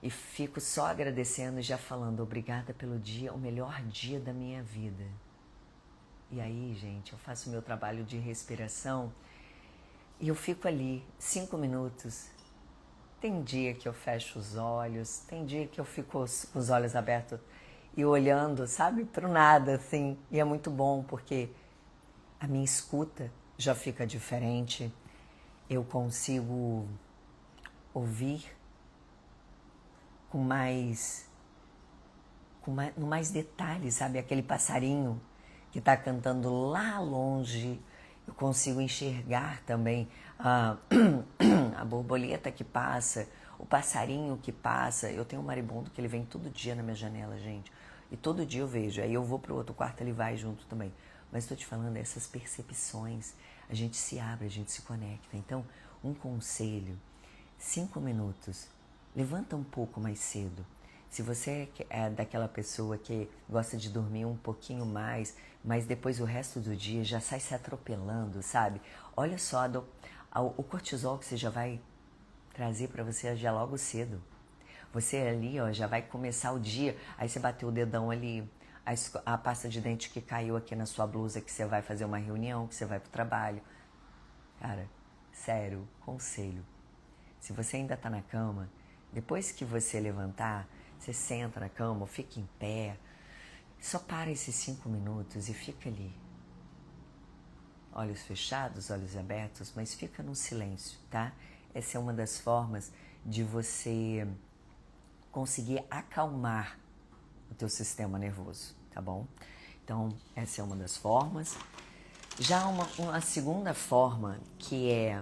e fico só agradecendo e já falando obrigada pelo dia, o melhor dia da minha vida. E aí, gente, eu faço o meu trabalho de respiração e eu fico ali 5 minutos. Tem dia que eu fecho os olhos, tem dia que eu fico com os olhos abertos e olhando, sabe, para o nada, assim. E é muito bom porque a minha escuta já fica diferente. Eu consigo ouvir no mais detalhes, sabe? Aquele passarinho que está cantando lá longe. Eu consigo enxergar também a borboleta que passa, o passarinho que passa. Eu tenho um maribondo que ele vem todo dia na minha janela, gente. E todo dia eu vejo. Aí eu vou para o outro quarto, ele vai junto também. Mas estou te falando, essas percepções, a gente se abre, a gente se conecta. Então, um conselho, 5 minutos, levanta um pouco mais cedo. Se você é daquela pessoa que gosta de dormir um pouquinho mais, mas depois o resto do dia já sai se atropelando, sabe? Olha só, o cortisol que você já vai trazer para você já logo cedo. Você ali, ó, já vai começar o dia, aí você bateu o dedão ali, a pasta de dente que caiu aqui na sua blusa, que você vai fazer uma reunião, que você vai pro trabalho. Cara, sério, conselho. Se você ainda tá na cama, depois que você levantar, você senta na cama, fica em pé, só para esses 5 minutos e fica ali. Olhos fechados, olhos abertos, mas fica no silêncio, tá? Essa é uma das formas de você conseguir acalmar o teu sistema nervoso, tá bom? Então, essa é uma das formas. Já uma segunda forma, que é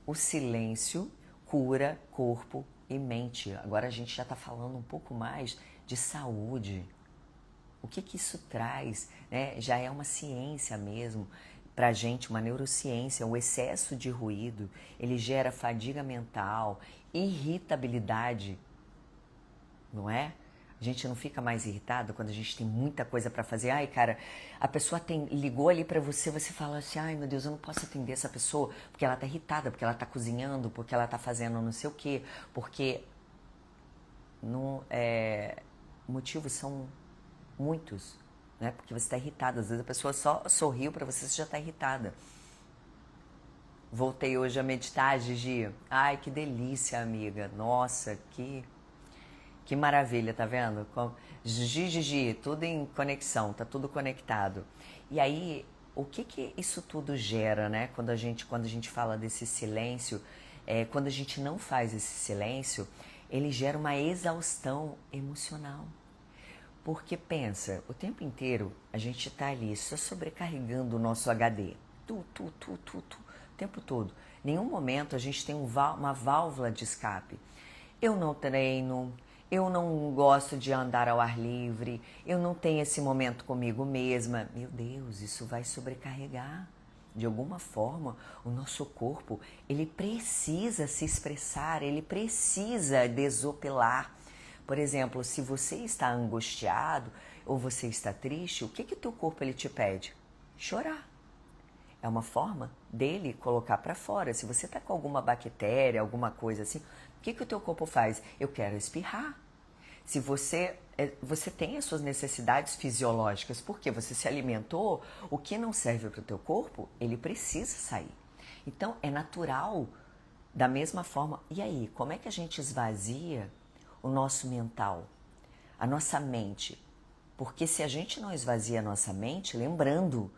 o silêncio, cura corpo e mente. Agora a gente já está falando um pouco mais de saúde. O que isso traz, né? Já é uma ciência mesmo para a gente, uma neurociência. O excesso de ruído, ele gera fadiga mental, irritabilidade, não é? A gente não fica mais irritado quando a gente tem muita coisa para fazer. Ai, cara, a pessoa ligou ali para você, você fala assim, ai meu Deus, eu não posso atender essa pessoa porque ela tá irritada, porque ela tá cozinhando, porque ela tá fazendo não sei o quê, porque motivos são muitos, né? Porque você está irritada. Às vezes a pessoa só sorriu para você, você já está irritada. Voltei hoje a meditar, Gigi. Ai, que delícia, amiga. Nossa, que maravilha, tá vendo? Gigi, tudo em conexão, tá tudo conectado. E aí, o que isso tudo gera, né? Quando a gente fala desse silêncio, quando a gente não faz esse silêncio, ele gera uma exaustão emocional. Porque pensa, o tempo inteiro a gente tá ali só sobrecarregando o nosso HD. O tempo todo. Em nenhum momento a gente tem uma válvula de escape. Eu não treino, eu não gosto de andar ao ar livre, eu não tenho esse momento comigo mesma. Meu Deus, isso vai sobrecarregar. De alguma forma, o nosso corpo, ele precisa se expressar, ele precisa desopilar. Por exemplo, se você está angustiado ou você está triste, o que o teu corpo ele te pede? Chorar. É uma forma dele colocar para fora. Se você está com alguma bactéria, alguma coisa assim, o que o teu corpo faz? Eu quero espirrar. Se você tem as suas necessidades fisiológicas, porque você se alimentou, o que não serve para o teu corpo, ele precisa sair. Então, é natural, da mesma forma. E aí, como é que a gente esvazia o nosso mental, a nossa mente? Porque se a gente não esvazia a nossa mente, lembrando,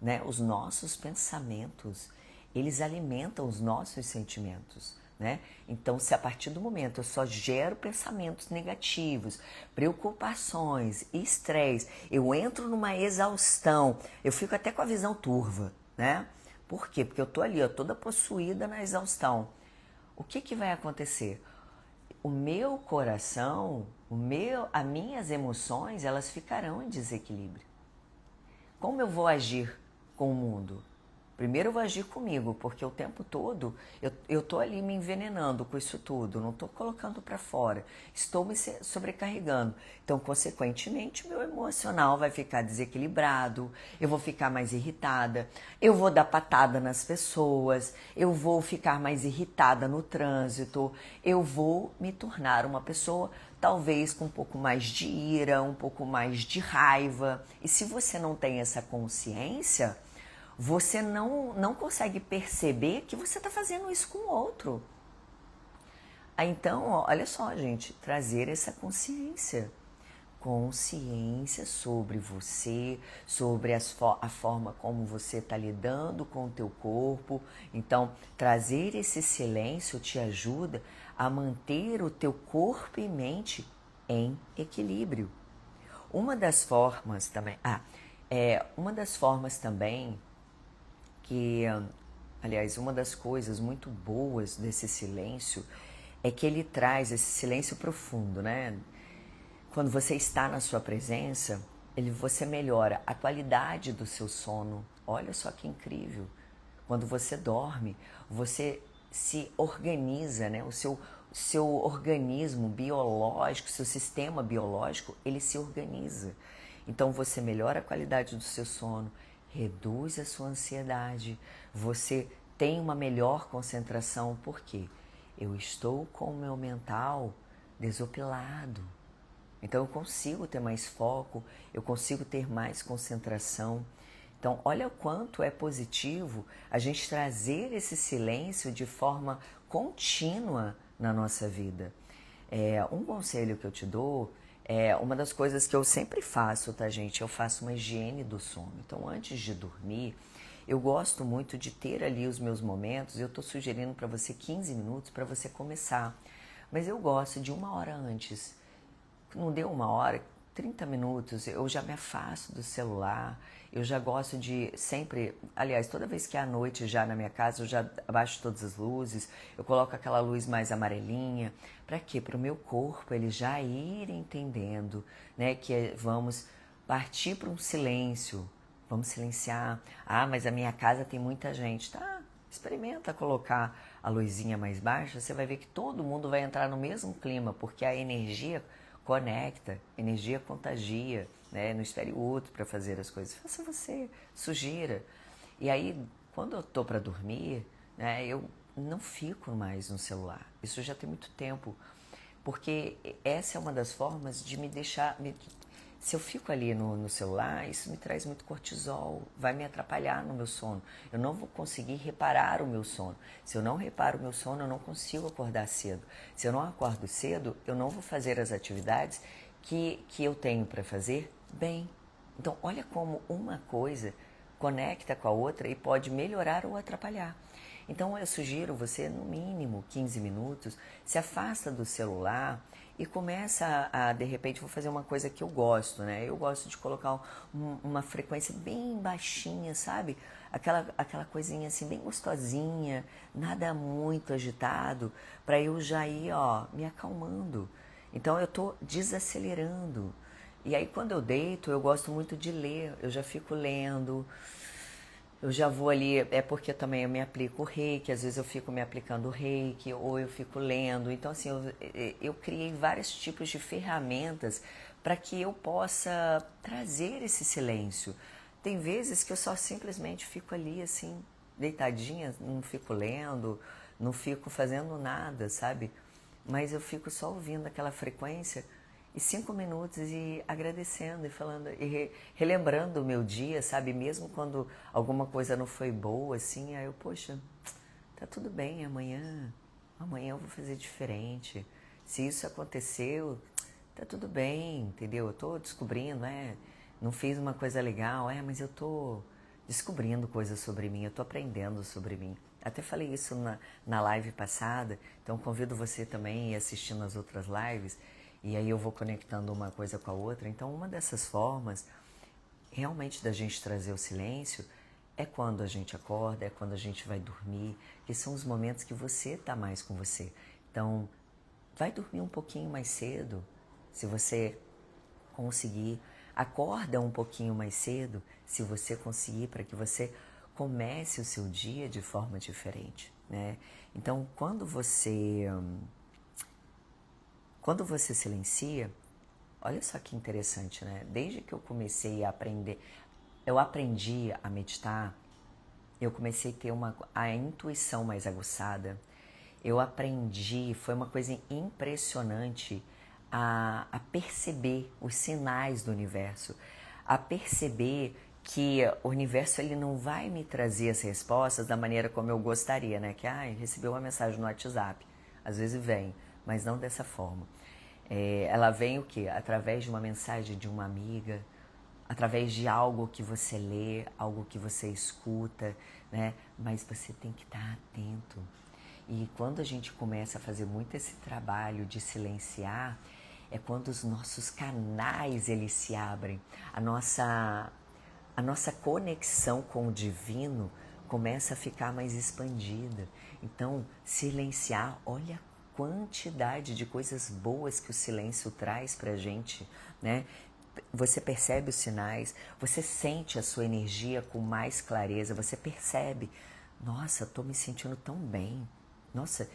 né, os nossos pensamentos, eles alimentam os nossos sentimentos. Né? Então, se a partir do momento eu só gero pensamentos negativos, preocupações, estresse, eu entro numa exaustão, eu fico até com a visão turva, né? Por quê? Porque eu tô ali, ó, toda possuída na exaustão. O que vai acontecer? O meu coração, as minhas emoções, elas ficarão em desequilíbrio. Como eu vou agir com o mundo? Primeiro eu vou agir comigo, porque o tempo todo eu tô ali me envenenando com isso tudo, não tô colocando para fora, estou me sobrecarregando. Então, consequentemente, meu emocional vai ficar desequilibrado, eu vou ficar mais irritada, eu vou dar patada nas pessoas, eu vou ficar mais irritada no trânsito, eu vou me tornar uma pessoa talvez com um pouco mais de ira, um pouco mais de raiva. E se você não tem essa consciência, você não consegue perceber que você está fazendo isso com o outro. Então, olha só, gente, trazer essa consciência. Consciência sobre você, sobre a forma como você está lidando com o teu corpo. Então, trazer esse silêncio te ajuda a manter o teu corpo e mente em equilíbrio. Uma das formas também, uma das formas também que, aliás, uma das coisas muito boas desse silêncio é que ele traz esse silêncio profundo, né? Quando você está na sua presença, você melhora a qualidade do seu sono. Olha só que incrível. Quando você dorme, você se organiza, né? O seu organismo biológico, seu sistema biológico, ele se organiza. Então você melhora a qualidade do seu sono, reduz a sua ansiedade, você tem uma melhor concentração. Por quê? Eu estou com o meu mental desopilado. Então eu consigo ter mais foco, eu consigo ter mais concentração. Então olha o quanto é positivo a gente trazer esse silêncio de forma contínua na nossa vida. Um conselho que eu te dou é uma das coisas que eu sempre faço, tá, gente? Eu faço uma higiene do sono. Então antes de dormir, eu gosto muito de ter ali os meus momentos. Eu estou sugerindo para você 15 minutos para você começar. Mas eu gosto de 1 hora antes. Não deu 1 hora, 30 minutos, eu já me afasto do celular, eu já gosto de sempre, aliás, toda vez que é à noite já na minha casa, eu já abaixo todas as luzes, eu coloco aquela luz mais amarelinha, para quê? Para o meu corpo ele já ir entendendo, né, que vamos partir para um silêncio, vamos silenciar. Ah, mas a minha casa tem muita gente, tá? Experimenta colocar a luzinha mais baixa, você vai ver que todo mundo vai entrar no mesmo clima, porque a energia conecta, energia contagia, né? Não espere o outro para fazer as coisas, faça você, sugira. E aí, quando eu tô para dormir, né, eu não fico mais no celular. Isso já tem muito tempo, porque essa é uma das formas de me deixar... Se eu fico ali no celular, isso me traz muito cortisol, vai me atrapalhar no meu sono. Eu não vou conseguir reparar o meu sono. Se eu não reparo o meu sono, eu não consigo acordar cedo. Se eu não acordo cedo, eu não vou fazer as atividades que eu tenho para fazer bem. Então, olha como uma coisa conecta com a outra e pode melhorar ou atrapalhar. Então, eu sugiro você, no mínimo 15 minutos, se afasta do celular e começa de repente, vou fazer uma coisa que eu gosto, né? Eu gosto de colocar uma frequência bem baixinha, sabe? Aquela coisinha assim, bem gostosinha, nada muito agitado, para eu já ir, ó, me acalmando. Então, eu tô desacelerando. E aí, quando eu deito, eu gosto muito de ler, eu já fico lendo. Eu já vou ali, é porque também eu me aplico o reiki, às vezes eu fico me aplicando o reiki, ou eu fico lendo. Então, assim, eu criei vários tipos de ferramentas para que eu possa trazer esse silêncio. Tem vezes que eu só simplesmente fico ali, assim, deitadinha, não fico lendo, não fico fazendo nada, sabe? Mas eu fico só ouvindo aquela frequência e 5 minutos e agradecendo e falando e relembrando o meu dia, sabe? Mesmo quando alguma coisa não foi boa, assim, aí eu, poxa, tá tudo bem, amanhã eu vou fazer diferente. Se isso aconteceu, tá tudo bem, entendeu? Eu tô descobrindo, não fiz uma coisa legal, mas eu tô descobrindo coisas sobre mim, eu tô aprendendo sobre mim. Até falei isso na live passada, então convido você também a ir assistindo as outras lives, e aí eu vou conectando uma coisa com a outra. Então, uma dessas formas, realmente, da gente trazer o silêncio, é quando a gente acorda, é quando a gente vai dormir, que são os momentos que você está mais com você. Então, vai dormir um pouquinho mais cedo, se você conseguir. Acorda um pouquinho mais cedo, se você conseguir, para que você comece o seu dia de forma diferente, né? Então, quando você silencia, olha só que interessante, né? Desde que eu comecei a aprender, eu aprendi a meditar, eu comecei a ter a intuição mais aguçada. Eu aprendi, foi uma coisa impressionante a perceber os sinais do universo, a perceber que o universo ele não vai me trazer as respostas da maneira como eu gostaria, né? Que, recebi uma mensagem no WhatsApp. Às vezes vem, mas não dessa forma. Ela vem o quê? Através de uma mensagem de uma amiga, através de algo que você lê, algo que você escuta, né? Mas você tem que estar atento. E quando a gente começa a fazer muito esse trabalho de silenciar, é quando os nossos canais eles se abrem, a nossa conexão com o divino começa a ficar mais expandida. Então, silenciar, olha a quantidade de coisas boas que o silêncio traz pra gente, né? Você percebe os sinais, você sente a sua energia com mais clareza, você percebe, nossa, tô me sentindo tão bem, nossa,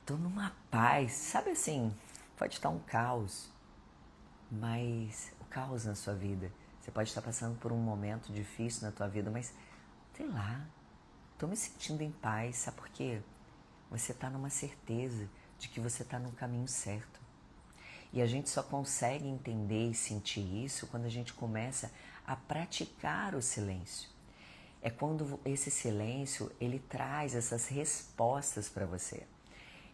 tô numa paz, sabe assim, pode estar um caos, mas o caos na sua vida, você pode estar passando por um momento difícil na tua vida, mas sei lá, tô me sentindo em paz, sabe por quê? Você tá numa certeza de que você tá no caminho certo. E a gente só consegue entender e sentir isso quando a gente começa a praticar o silêncio. É quando esse silêncio, ele traz essas respostas para você.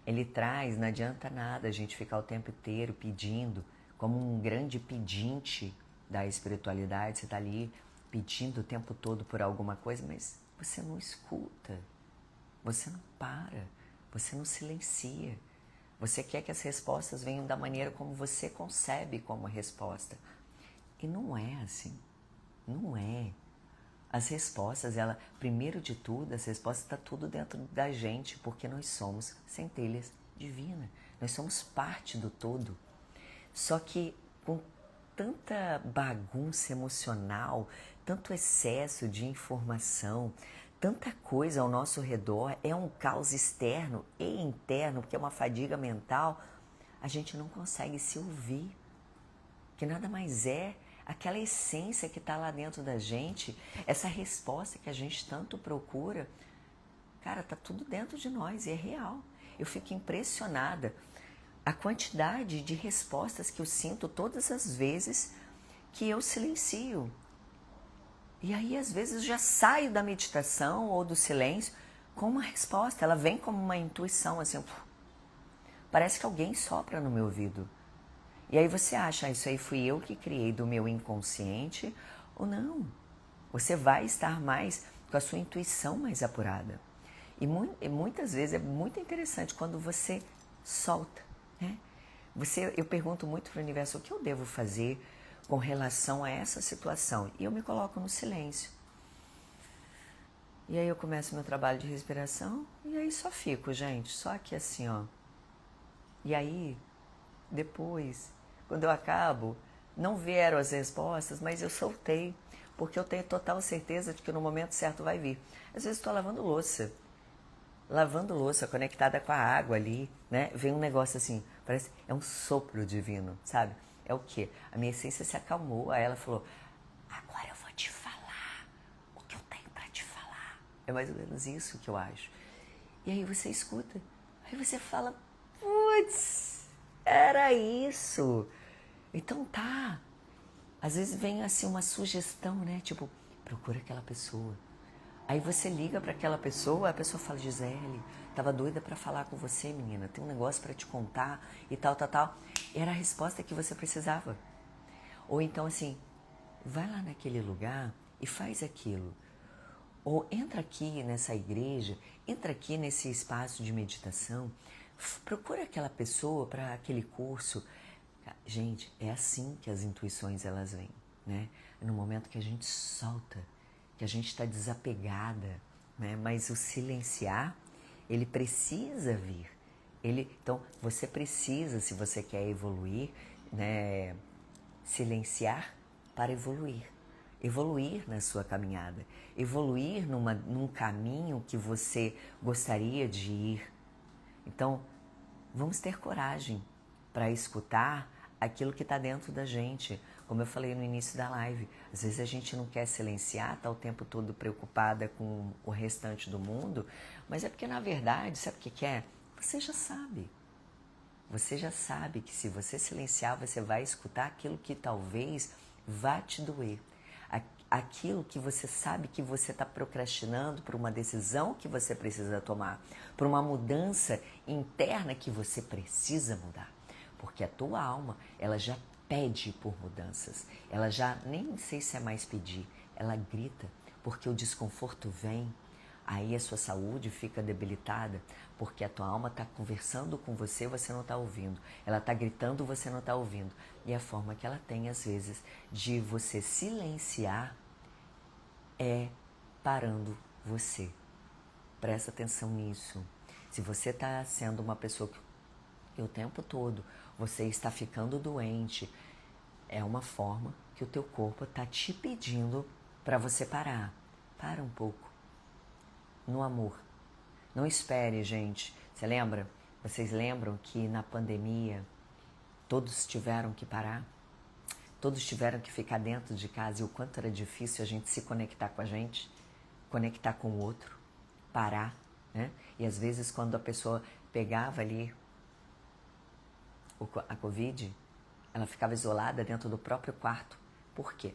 Ele traz, não adianta nada a gente ficar o tempo inteiro pedindo, como um grande pedinte da espiritualidade, você está ali pedindo o tempo todo por alguma coisa, mas você não escuta, você não para, você não silencia. Você quer que as respostas venham da maneira como você concebe como resposta. E não é assim. Não é. As respostas, primeiro de tudo, as respostas estão tudo dentro da gente, porque nós somos centelhas divinas. Nós somos parte do todo. Só que com tanta bagunça emocional, tanto excesso de informação, tanta coisa ao nosso redor, é um caos externo e interno, porque é uma fadiga mental, a gente não consegue se ouvir, que nada mais é aquela essência que está lá dentro da gente, essa resposta que a gente tanto procura, cara, tá tudo dentro de nós e é real. Eu fico impressionada a quantidade de respostas que eu sinto todas as vezes que eu silencio. E aí, às vezes, eu já saio da meditação ou do silêncio com uma resposta. Ela vem como uma intuição, assim, parece que alguém sopra no meu ouvido. E aí você acha, isso aí fui eu que criei do meu inconsciente ou não? Você vai estar mais com a sua intuição mais apurada. E muitas vezes é muito interessante quando você solta, né? Eu pergunto muito para o universo o que eu devo fazer com relação a essa situação. E eu me coloco no silêncio. E aí eu começo meu trabalho de respiração e aí só fico, gente, só aqui assim, ó. E aí, depois, quando eu acabo, não vieram as respostas, mas eu soltei, porque eu tenho total certeza de que no momento certo vai vir. Às vezes estou lavando louça, conectada com a água ali, né? Vem um negócio assim, parece, é um sopro divino, sabe? É o quê? A minha essência se acalmou, aí ela falou, agora eu vou te falar o que eu tenho pra te falar. É mais ou menos isso que eu acho. E aí você escuta, aí você fala, putz, era isso. Então tá. Às vezes vem assim uma sugestão, né? Tipo, procura aquela pessoa. Aí você liga para aquela pessoa, a pessoa fala, Gisele, tava doida para falar com você, menina, tem um negócio para te contar e tal, tal, tal. Era a resposta que você precisava. Ou então assim, vai lá naquele lugar e faz aquilo. Ou entra aqui nessa igreja, entra aqui nesse espaço de meditação, procura aquela pessoa para aquele curso. Gente, é assim que as intuições elas vêm, né? É no momento que a gente solta, que a gente está desapegada, né? Mas o silenciar, ele precisa vir. Então, você precisa, se você quer evoluir, né? Silenciar para evoluir. evoluir na sua caminhada, evoluir num caminho que você gostaria de ir. Então, vamos ter coragem para escutar aquilo que está dentro da gente. Como eu falei no início da live, às vezes a gente não quer silenciar, está o tempo todo preocupada com o restante do mundo, mas é porque, na verdade, sabe o que é? Você já sabe. Você já sabe que se você silenciar, você vai escutar aquilo que talvez vá te doer. Aquilo que você sabe que você está procrastinando por uma decisão que você precisa tomar, por uma mudança interna que você precisa mudar. Porque a tua alma, ela já pede por mudanças. Ela já, nem sei se é mais pedir, ela grita, porque o desconforto vem. Aí a sua saúde fica debilitada, porque a tua alma está conversando com você, você não está ouvindo. Ela está gritando, você não está ouvindo. E a forma que ela tem, às vezes, de você silenciar é parando você. Presta atenção nisso. Se você está sendo uma pessoa que o tempo todo você está ficando doente, é uma forma que o teu corpo está te pedindo para você parar. Para um pouco. No amor. Não espere, gente. Você lembra? Vocês lembram que na pandemia todos tiveram que parar? Todos tiveram que ficar dentro de casa e o quanto era difícil a gente se conectar com a gente, conectar com o outro, parar, né? E às vezes quando a pessoa pegava ali a Covid, ela ficava isolada dentro do próprio quarto. Por quê?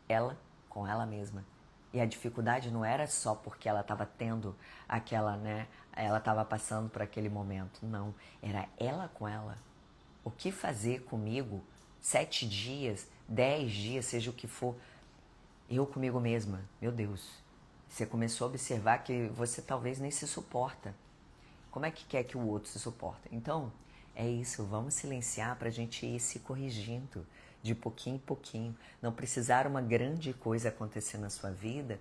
Ela com ela mesma. E a dificuldade não era só porque ela estava tendo aquela, né? Ela estava passando por aquele momento. Não, era ela com ela. O que fazer comigo 7 dias, 10 dias, seja o que for, eu comigo mesma? Meu Deus, você começou a observar que você talvez nem se suporta. Como é que quer que o outro se suporte? Então, é isso, vamos silenciar para a gente ir se corrigindo de pouquinho em pouquinho. Não precisar uma grande coisa acontecer na sua vida,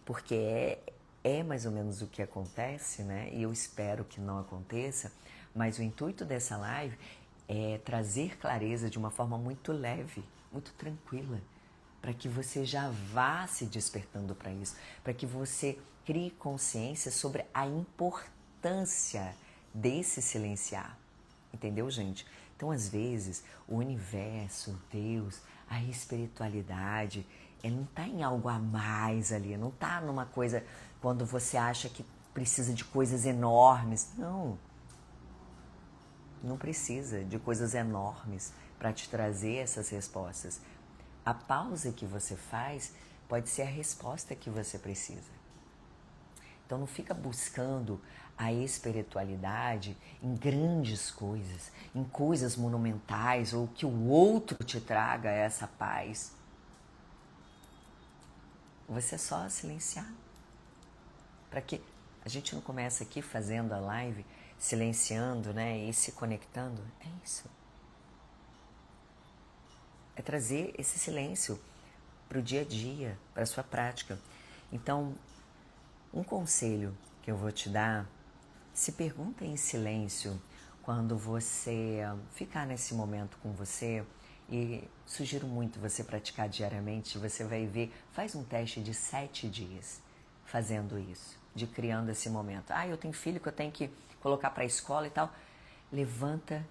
porque é mais ou menos o que acontece, né? E eu espero que não aconteça, mas o intuito dessa live é trazer clareza de uma forma muito leve, muito tranquila, para que você já vá se despertando para isso, para que você crie consciência sobre a importância desse silenciar. Entendeu, gente? Então, às vezes, o universo, Deus, a espiritualidade, ele não está em algo a mais ali, não está numa coisa quando você acha que precisa de coisas enormes. Não, não precisa de coisas enormes para te trazer essas respostas. A pausa que você faz pode ser a resposta que você precisa. Então não fica buscando a espiritualidade em grandes coisas, em coisas monumentais ou que o outro te traga essa paz. Você é só silenciar. Para que a gente não comece aqui fazendo a live, silenciando, né, e se conectando. É isso. É trazer esse silêncio para o dia a dia, para a sua prática. Então, um conselho que eu vou te dar, se pergunta em silêncio quando você ficar nesse momento com você, e sugiro muito você praticar diariamente, você vai ver, faz um teste de 7 dias fazendo isso, de criando esse momento. Eu tenho filho que eu tenho que colocar para a escola e tal. Levanta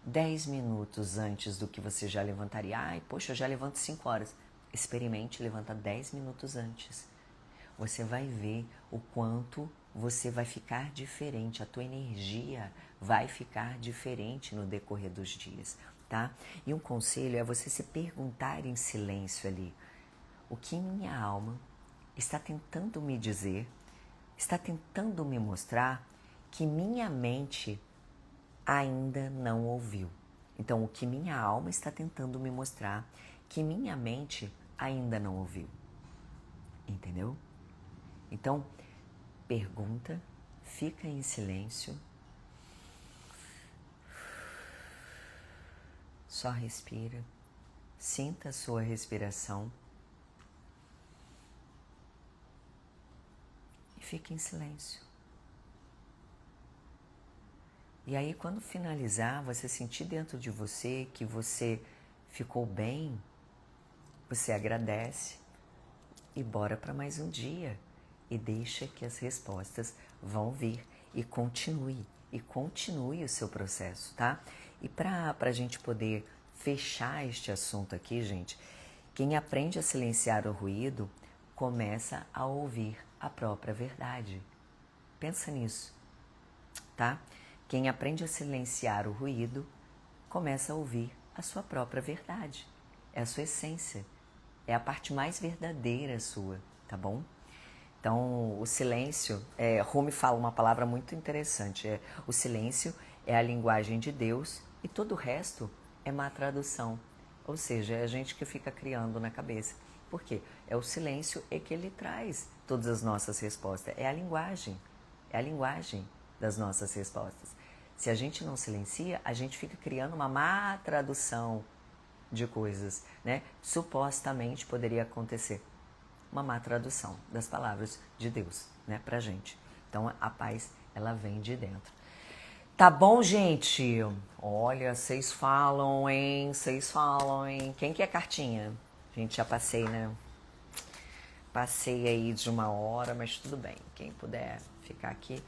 10 minutos antes do que você já levantaria. Poxa, eu já levanto 5 horas. Experimente levantar 10 minutos antes. Você vai ver o quanto você vai ficar diferente, a tua energia vai ficar diferente no decorrer dos dias, tá? E um conselho é você se perguntar em silêncio ali, o que minha alma está tentando me dizer, está tentando me mostrar que minha mente ainda não ouviu. Então, o que minha alma está tentando me mostrar que minha mente ainda não ouviu. Entendeu? Então, pergunta, fica em silêncio, só respira, sinta a sua respiração e fique em silêncio. E aí, quando finalizar, você sentir dentro de você que você ficou bem, você agradece e bora para mais um dia. E deixa que as respostas vão vir e continue o seu processo, tá? E para a gente poder fechar este assunto aqui, gente, quem aprende a silenciar o ruído começa a ouvir a própria verdade. Pensa nisso, tá? Quem aprende a silenciar o ruído começa a ouvir a sua própria verdade. É a sua essência. É a parte mais verdadeira sua, tá bom? Então, o silêncio, Rumi fala uma palavra muito interessante. O silêncio é a linguagem de Deus e todo o resto é má tradução. Ou seja, é a gente que fica criando na cabeça. Por quê? É o silêncio que ele traz todas as nossas respostas. É a linguagem das nossas respostas. Se a gente não silencia, a gente fica criando uma má tradução de coisas, né? Supostamente poderia acontecer uma má tradução das palavras de Deus, né, pra gente. Então, a paz, ela vem de dentro. Tá bom, gente? Olha, vocês falam, hein? Quem que é cartinha? Gente, já passei, né? Passei aí de 1 hora, mas tudo bem. Quem puder ficar aqui.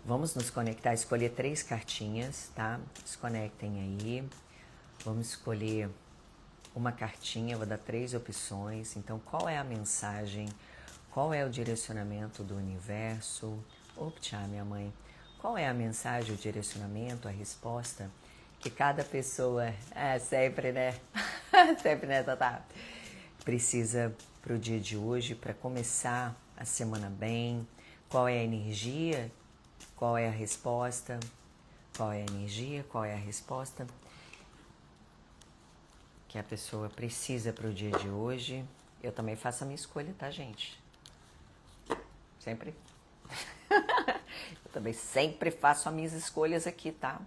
Vamos nos conectar, escolher 3 cartinhas, tá? Se conectem aí. Vamos escolher uma cartinha, vou dar 3 opções. Então, qual é a mensagem? Qual é o direcionamento do universo? Optcha, minha mãe. Qual é a mensagem, o direcionamento, a resposta que cada pessoa, sempre, né? Sempre, né, Tatá? Precisa para o dia de hoje, para começar a semana bem? Qual é a energia? Qual é a resposta? Qual é a energia? Qual é a resposta que a pessoa precisa para o dia de hoje? Eu também faço a minha escolha, tá, gente? Sempre. Eu também sempre faço as minhas escolhas aqui, tá?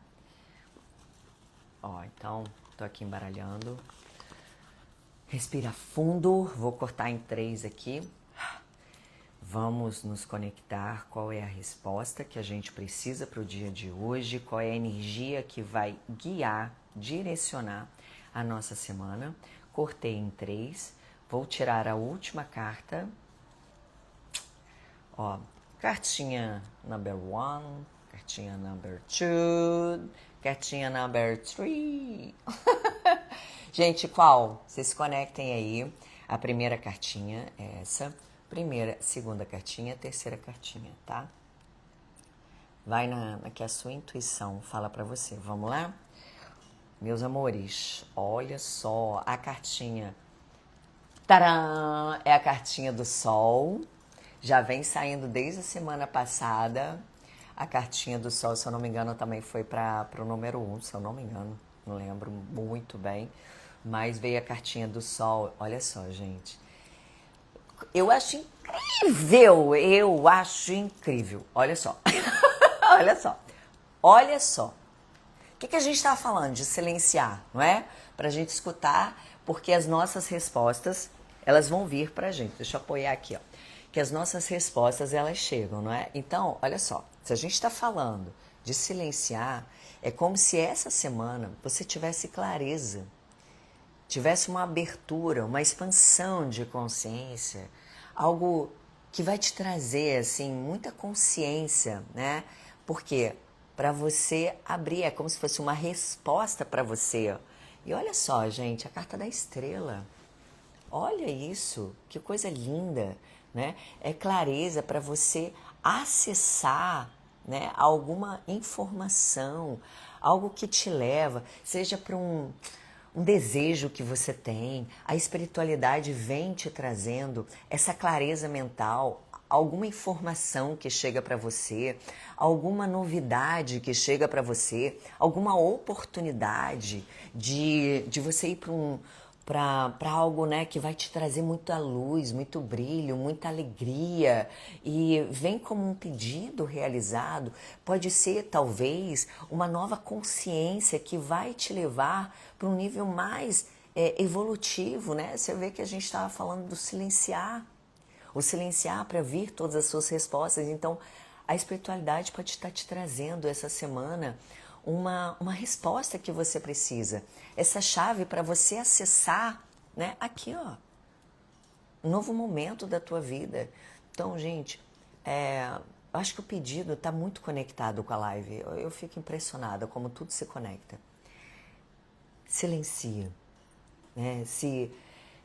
Ó, então, tô aqui embaralhando. Respira fundo, vou cortar em 3 aqui. Vamos nos conectar. Qual é a resposta que a gente precisa para o dia de hoje? Qual é a energia que vai guiar, direcionar a nossa semana? Cortei em 3. Vou tirar a última carta. Ó, cartinha number 1, cartinha number 2, cartinha number 3. Gente, qual? Vocês se conectem aí. A primeira cartinha é essa. Primeira, segunda cartinha, terceira cartinha, tá? Vai na que a sua intuição fala pra você. Vamos lá? Meus amores, olha só a cartinha. Tcharam! É a cartinha do Sol. Já vem saindo desde a semana passada. A cartinha do Sol, se eu não me engano, também foi para o número 1, se eu não me engano. Não lembro muito bem. Mas veio a cartinha do Sol. Olha só, gente. Eu acho incrível. Olha só. Olha só. Olha só. O que a gente estava falando? De silenciar, não é? Para a gente escutar, porque as nossas respostas, elas vão vir para a gente. Deixa eu apoiar aqui, ó. Que as nossas respostas, elas chegam, não é? Então, olha só. Se a gente está falando de silenciar, é como se essa semana você tivesse clareza, tivesse uma abertura, uma expansão de consciência, algo que vai te trazer, assim, muita consciência, né? Porque para você abrir, é como se fosse uma resposta para você. E olha só, gente, a carta da estrela. Olha isso, que coisa linda, né? É clareza para você acessar, né, alguma informação, algo que te leva, seja para um desejo que você tem. A espiritualidade vem te trazendo essa clareza mental, alguma informação que chega para você, alguma novidade que chega para você, alguma oportunidade de você ir para algo, né, que vai te trazer muita luz, muito brilho, muita alegria, e vem como um pedido realizado. Pode ser talvez uma nova consciência que vai te levar para um nível mais evolutivo, né? Você vê que a gente estava falando do silenciar, o silenciar para vir todas as suas respostas. Então, a espiritualidade pode estar te trazendo essa semana uma resposta que você precisa. Essa chave para você acessar, né? Aqui, ó. um novo momento da tua vida. Então, gente, acho que o pedido está muito conectado com a live. Eu fico impressionada como tudo se conecta. Silencia, né? Se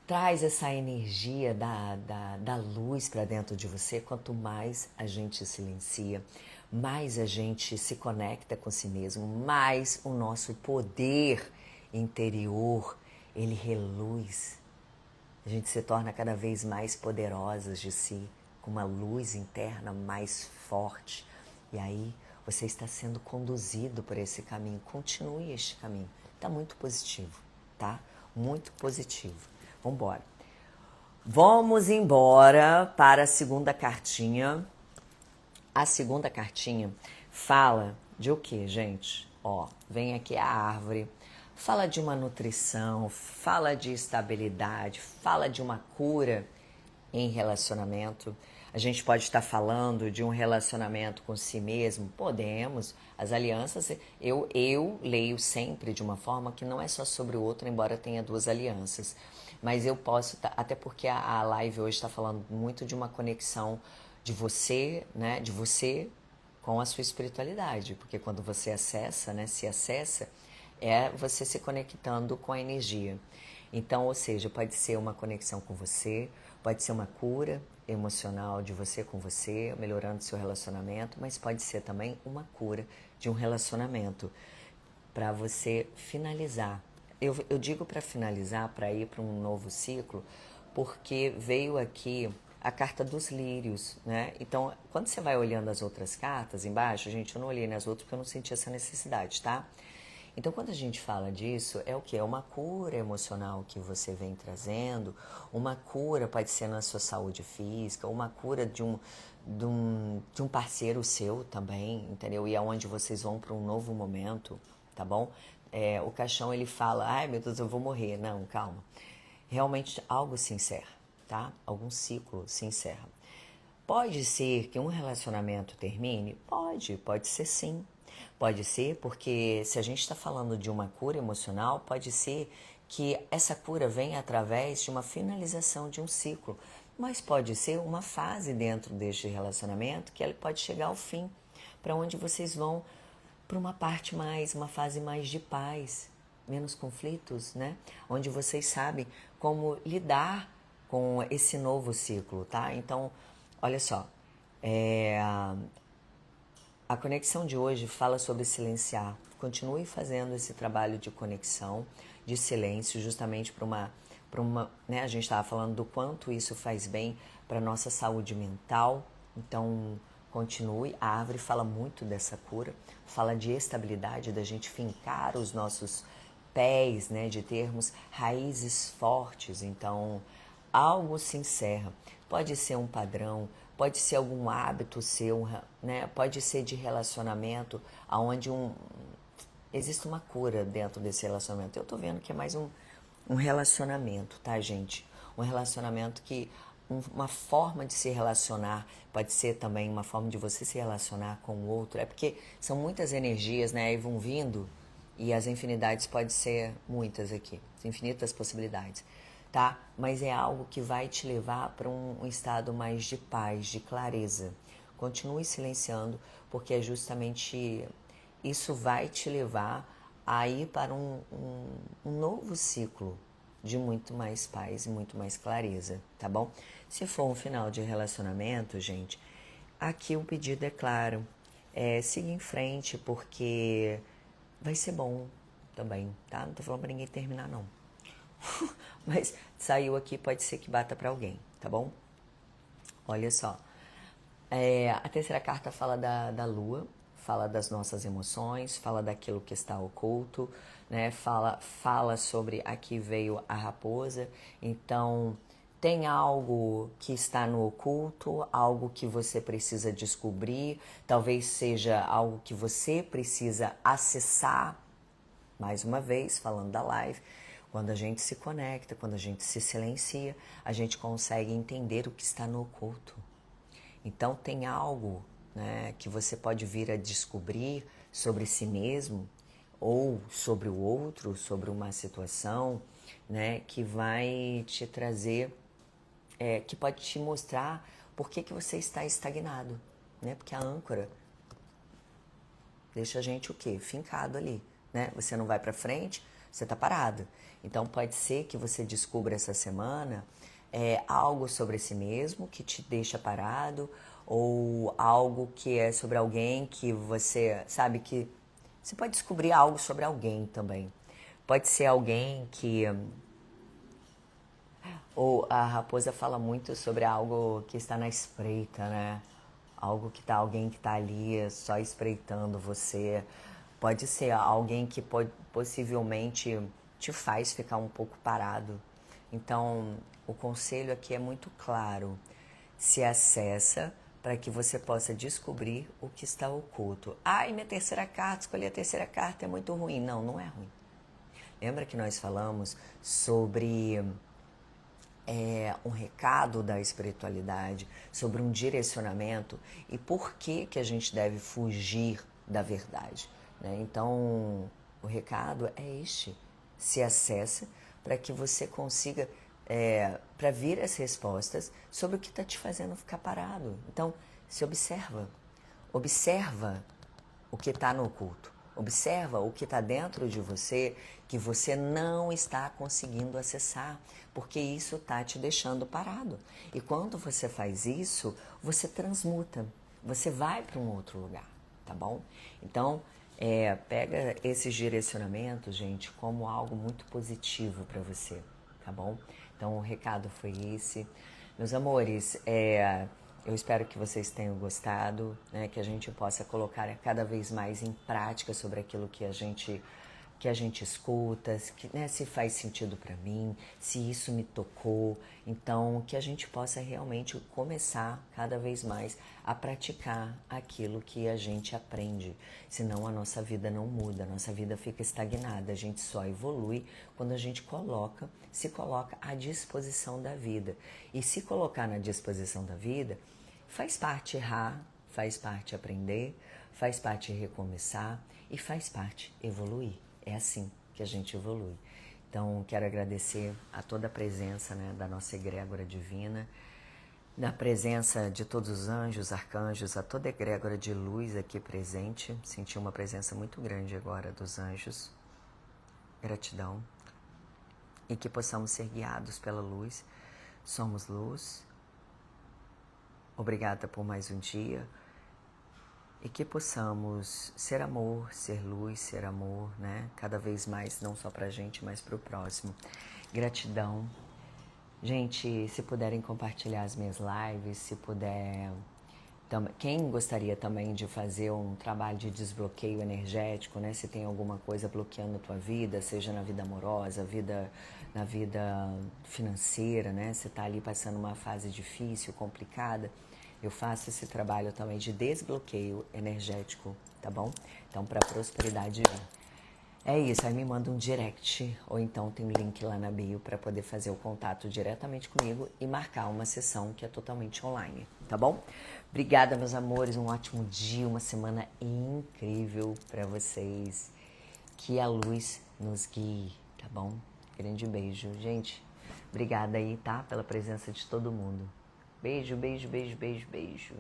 traz essa energia da luz para dentro de você. Quanto mais a gente silencia, mais a gente se conecta com si mesmo, mais o nosso poder interior, ele reluz. A gente se torna cada vez mais poderosas de si, com uma luz interna mais forte. E aí você está sendo conduzido por esse caminho. Continue este caminho. Está muito positivo, tá? Muito positivo. Vamos embora. Vamos embora para a segunda cartinha. A segunda cartinha fala de o que, gente? Ó, vem aqui a árvore. Fala de uma nutrição, fala de estabilidade, fala de uma cura em relacionamento. A gente pode estar falando de um relacionamento com si mesmo? Podemos. As alianças, eu leio sempre de uma forma que não é só sobre o outro, embora tenha duas alianças. Mas eu posso, até porque a live hoje está falando muito de uma conexão de você, né? De você com a sua espiritualidade. Porque quando você acessa, né? Se acessa, é você se conectando com a energia. Então, ou seja, pode ser uma conexão com você, pode ser uma cura emocional de você com você, melhorando seu relacionamento, mas pode ser também uma cura de um relacionamento para você finalizar. Eu digo para finalizar, para ir para um novo ciclo, porque veio aqui a carta dos lírios, né? Então, quando você vai olhando as outras cartas embaixo, gente, eu não olhei nas outras porque eu não senti essa necessidade, tá? Então, quando a gente fala disso, é o quê? É uma cura emocional que você vem trazendo, uma cura pode ser na sua saúde física, uma cura de um parceiro seu também, entendeu? E é onde vocês vão para um novo momento, tá bom? O caixão, ele fala, ai meu Deus, eu vou morrer. Não, calma. Realmente algo se encerra, tá? Algum ciclo se encerra. Pode ser que um relacionamento termine? Pode ser sim. Pode ser porque se a gente está falando de uma cura emocional, pode ser que essa cura venha através de uma finalização de um ciclo. Mas pode ser uma fase dentro deste relacionamento que ela pode chegar ao fim, para onde vocês vão para uma fase mais de paz, menos conflitos, né? Onde vocês sabem como lidar com esse novo ciclo, tá? Então, olha só, a conexão de hoje fala sobre silenciar. Continue fazendo esse trabalho de conexão, de silêncio, justamente para uma, né? A gente estava falando do quanto isso faz bem para nossa saúde mental. Então, continue. A árvore fala muito dessa cura, fala de estabilidade, da gente fincar os nossos pés, né? De termos raízes fortes. Então, algo se encerra. Pode ser um padrão, pode ser algum hábito seu, né? Pode ser de relacionamento, onde existe uma cura dentro desse relacionamento. Eu tô vendo que é mais um relacionamento, tá, gente? Um relacionamento que uma forma de se relacionar pode ser também uma forma de você se relacionar com o outro. É porque são muitas energias, né? E vão vindo e as infinidades podem ser muitas aqui, infinitas possibilidades, tá? Mas é algo que vai te levar para um estado mais de paz, de clareza. Continue silenciando, porque é justamente isso vai te levar a ir para um novo ciclo de muito mais paz e muito mais clareza, tá bom? Se for um final de relacionamento, gente, aqui o pedido é claro, siga em frente, porque vai ser bom também, tá? Não tô falando pra ninguém terminar, não. Mas saiu aqui, pode ser que bata pra alguém, tá bom? Olha só. A terceira carta fala da lua, fala das nossas emoções, fala daquilo que está oculto, né? Fala sobre aqui veio a raposa. Então, tem algo que está no oculto, algo que você precisa descobrir, talvez seja algo que você precisa acessar. Mais uma vez, falando da live, quando a gente se conecta, quando a gente se silencia, a gente consegue entender o que está no oculto. Então tem algo, né, que você pode vir a descobrir sobre si mesmo ou sobre o outro, sobre uma situação, né, que vai te trazer que pode te mostrar por que você está estagnado, né? Porque a âncora deixa a gente o quê? Fincado ali, né? Você não vai para frente, você está parado. Então pode ser que você descubra essa semana algo sobre si mesmo que te deixa parado, ou algo que é sobre alguém que você sabe que você pode descobrir algo sobre alguém também. Pode ser alguém que ou a raposa fala muito sobre algo que está na espreita, né? Algo que tá, alguém que está ali só espreitando você. Pode ser alguém que possivelmente te faz ficar um pouco parado. Então, o conselho aqui é muito claro. Se acessa para que você possa descobrir o que está oculto. Ai, minha terceira carta, escolhi a terceira carta, é muito ruim. Não, não é ruim. Lembra que nós falamos sobre um recado da espiritualidade, sobre um direcionamento e por que que a gente deve fugir da verdade, né? Então, o recado é este: se acessa para que você consiga para vir as respostas sobre o que está te fazendo ficar parado. Então, se observa o que está no oculto. Observa o que está dentro de você que você não está conseguindo acessar, porque isso está te deixando parado. E quando você faz isso, você transmuta, você vai para um outro lugar, tá bom? Então, pega esses direcionamentos, gente, como algo muito positivo para você, tá bom? Então, o recado foi esse. Meus amores, eu espero que vocês tenham gostado, né? Que a gente possa colocar cada vez mais em prática sobre aquilo que a gente escuta, que, né, se faz sentido para mim, se isso me tocou. Então, que a gente possa realmente começar cada vez mais a praticar aquilo que a gente aprende. Senão a nossa vida não muda, a nossa vida fica estagnada, a gente só evolui quando a gente se coloca à disposição da vida. E se colocar na disposição da vida, faz parte errar, faz parte aprender, faz parte recomeçar e faz parte evoluir. É assim que a gente evolui. Então, quero agradecer a toda a presença, né, da nossa egrégora divina, da presença de todos os anjos, arcanjos, a toda a egrégora de luz aqui presente. Senti uma presença muito grande agora dos anjos. Gratidão. E que possamos ser guiados pela luz. Somos luz. Obrigada por mais um dia. E que possamos ser amor, ser luz, ser amor, né? Cada vez mais, não só pra gente, mas pro próximo. Gratidão. Gente, se puderem compartilhar as minhas lives, se puder... Quem gostaria também de fazer um trabalho de desbloqueio energético, né? Se tem alguma coisa bloqueando a tua vida, seja na vida amorosa, na vida financeira, né? Você tá ali passando uma fase difícil, complicada, eu faço esse trabalho também de desbloqueio energético, tá bom? Então, para prosperidade é isso, aí me manda um direct, ou então tem um link lá na bio para poder fazer o contato diretamente comigo e marcar uma sessão que é totalmente online, tá bom? Obrigada, meus amores, um ótimo dia, uma semana incrível para vocês. Que a luz nos guie, tá bom? Grande beijo, gente. Obrigada aí, tá? Pela presença de todo mundo. Beijo, beijo, beijo, beijo, beijo.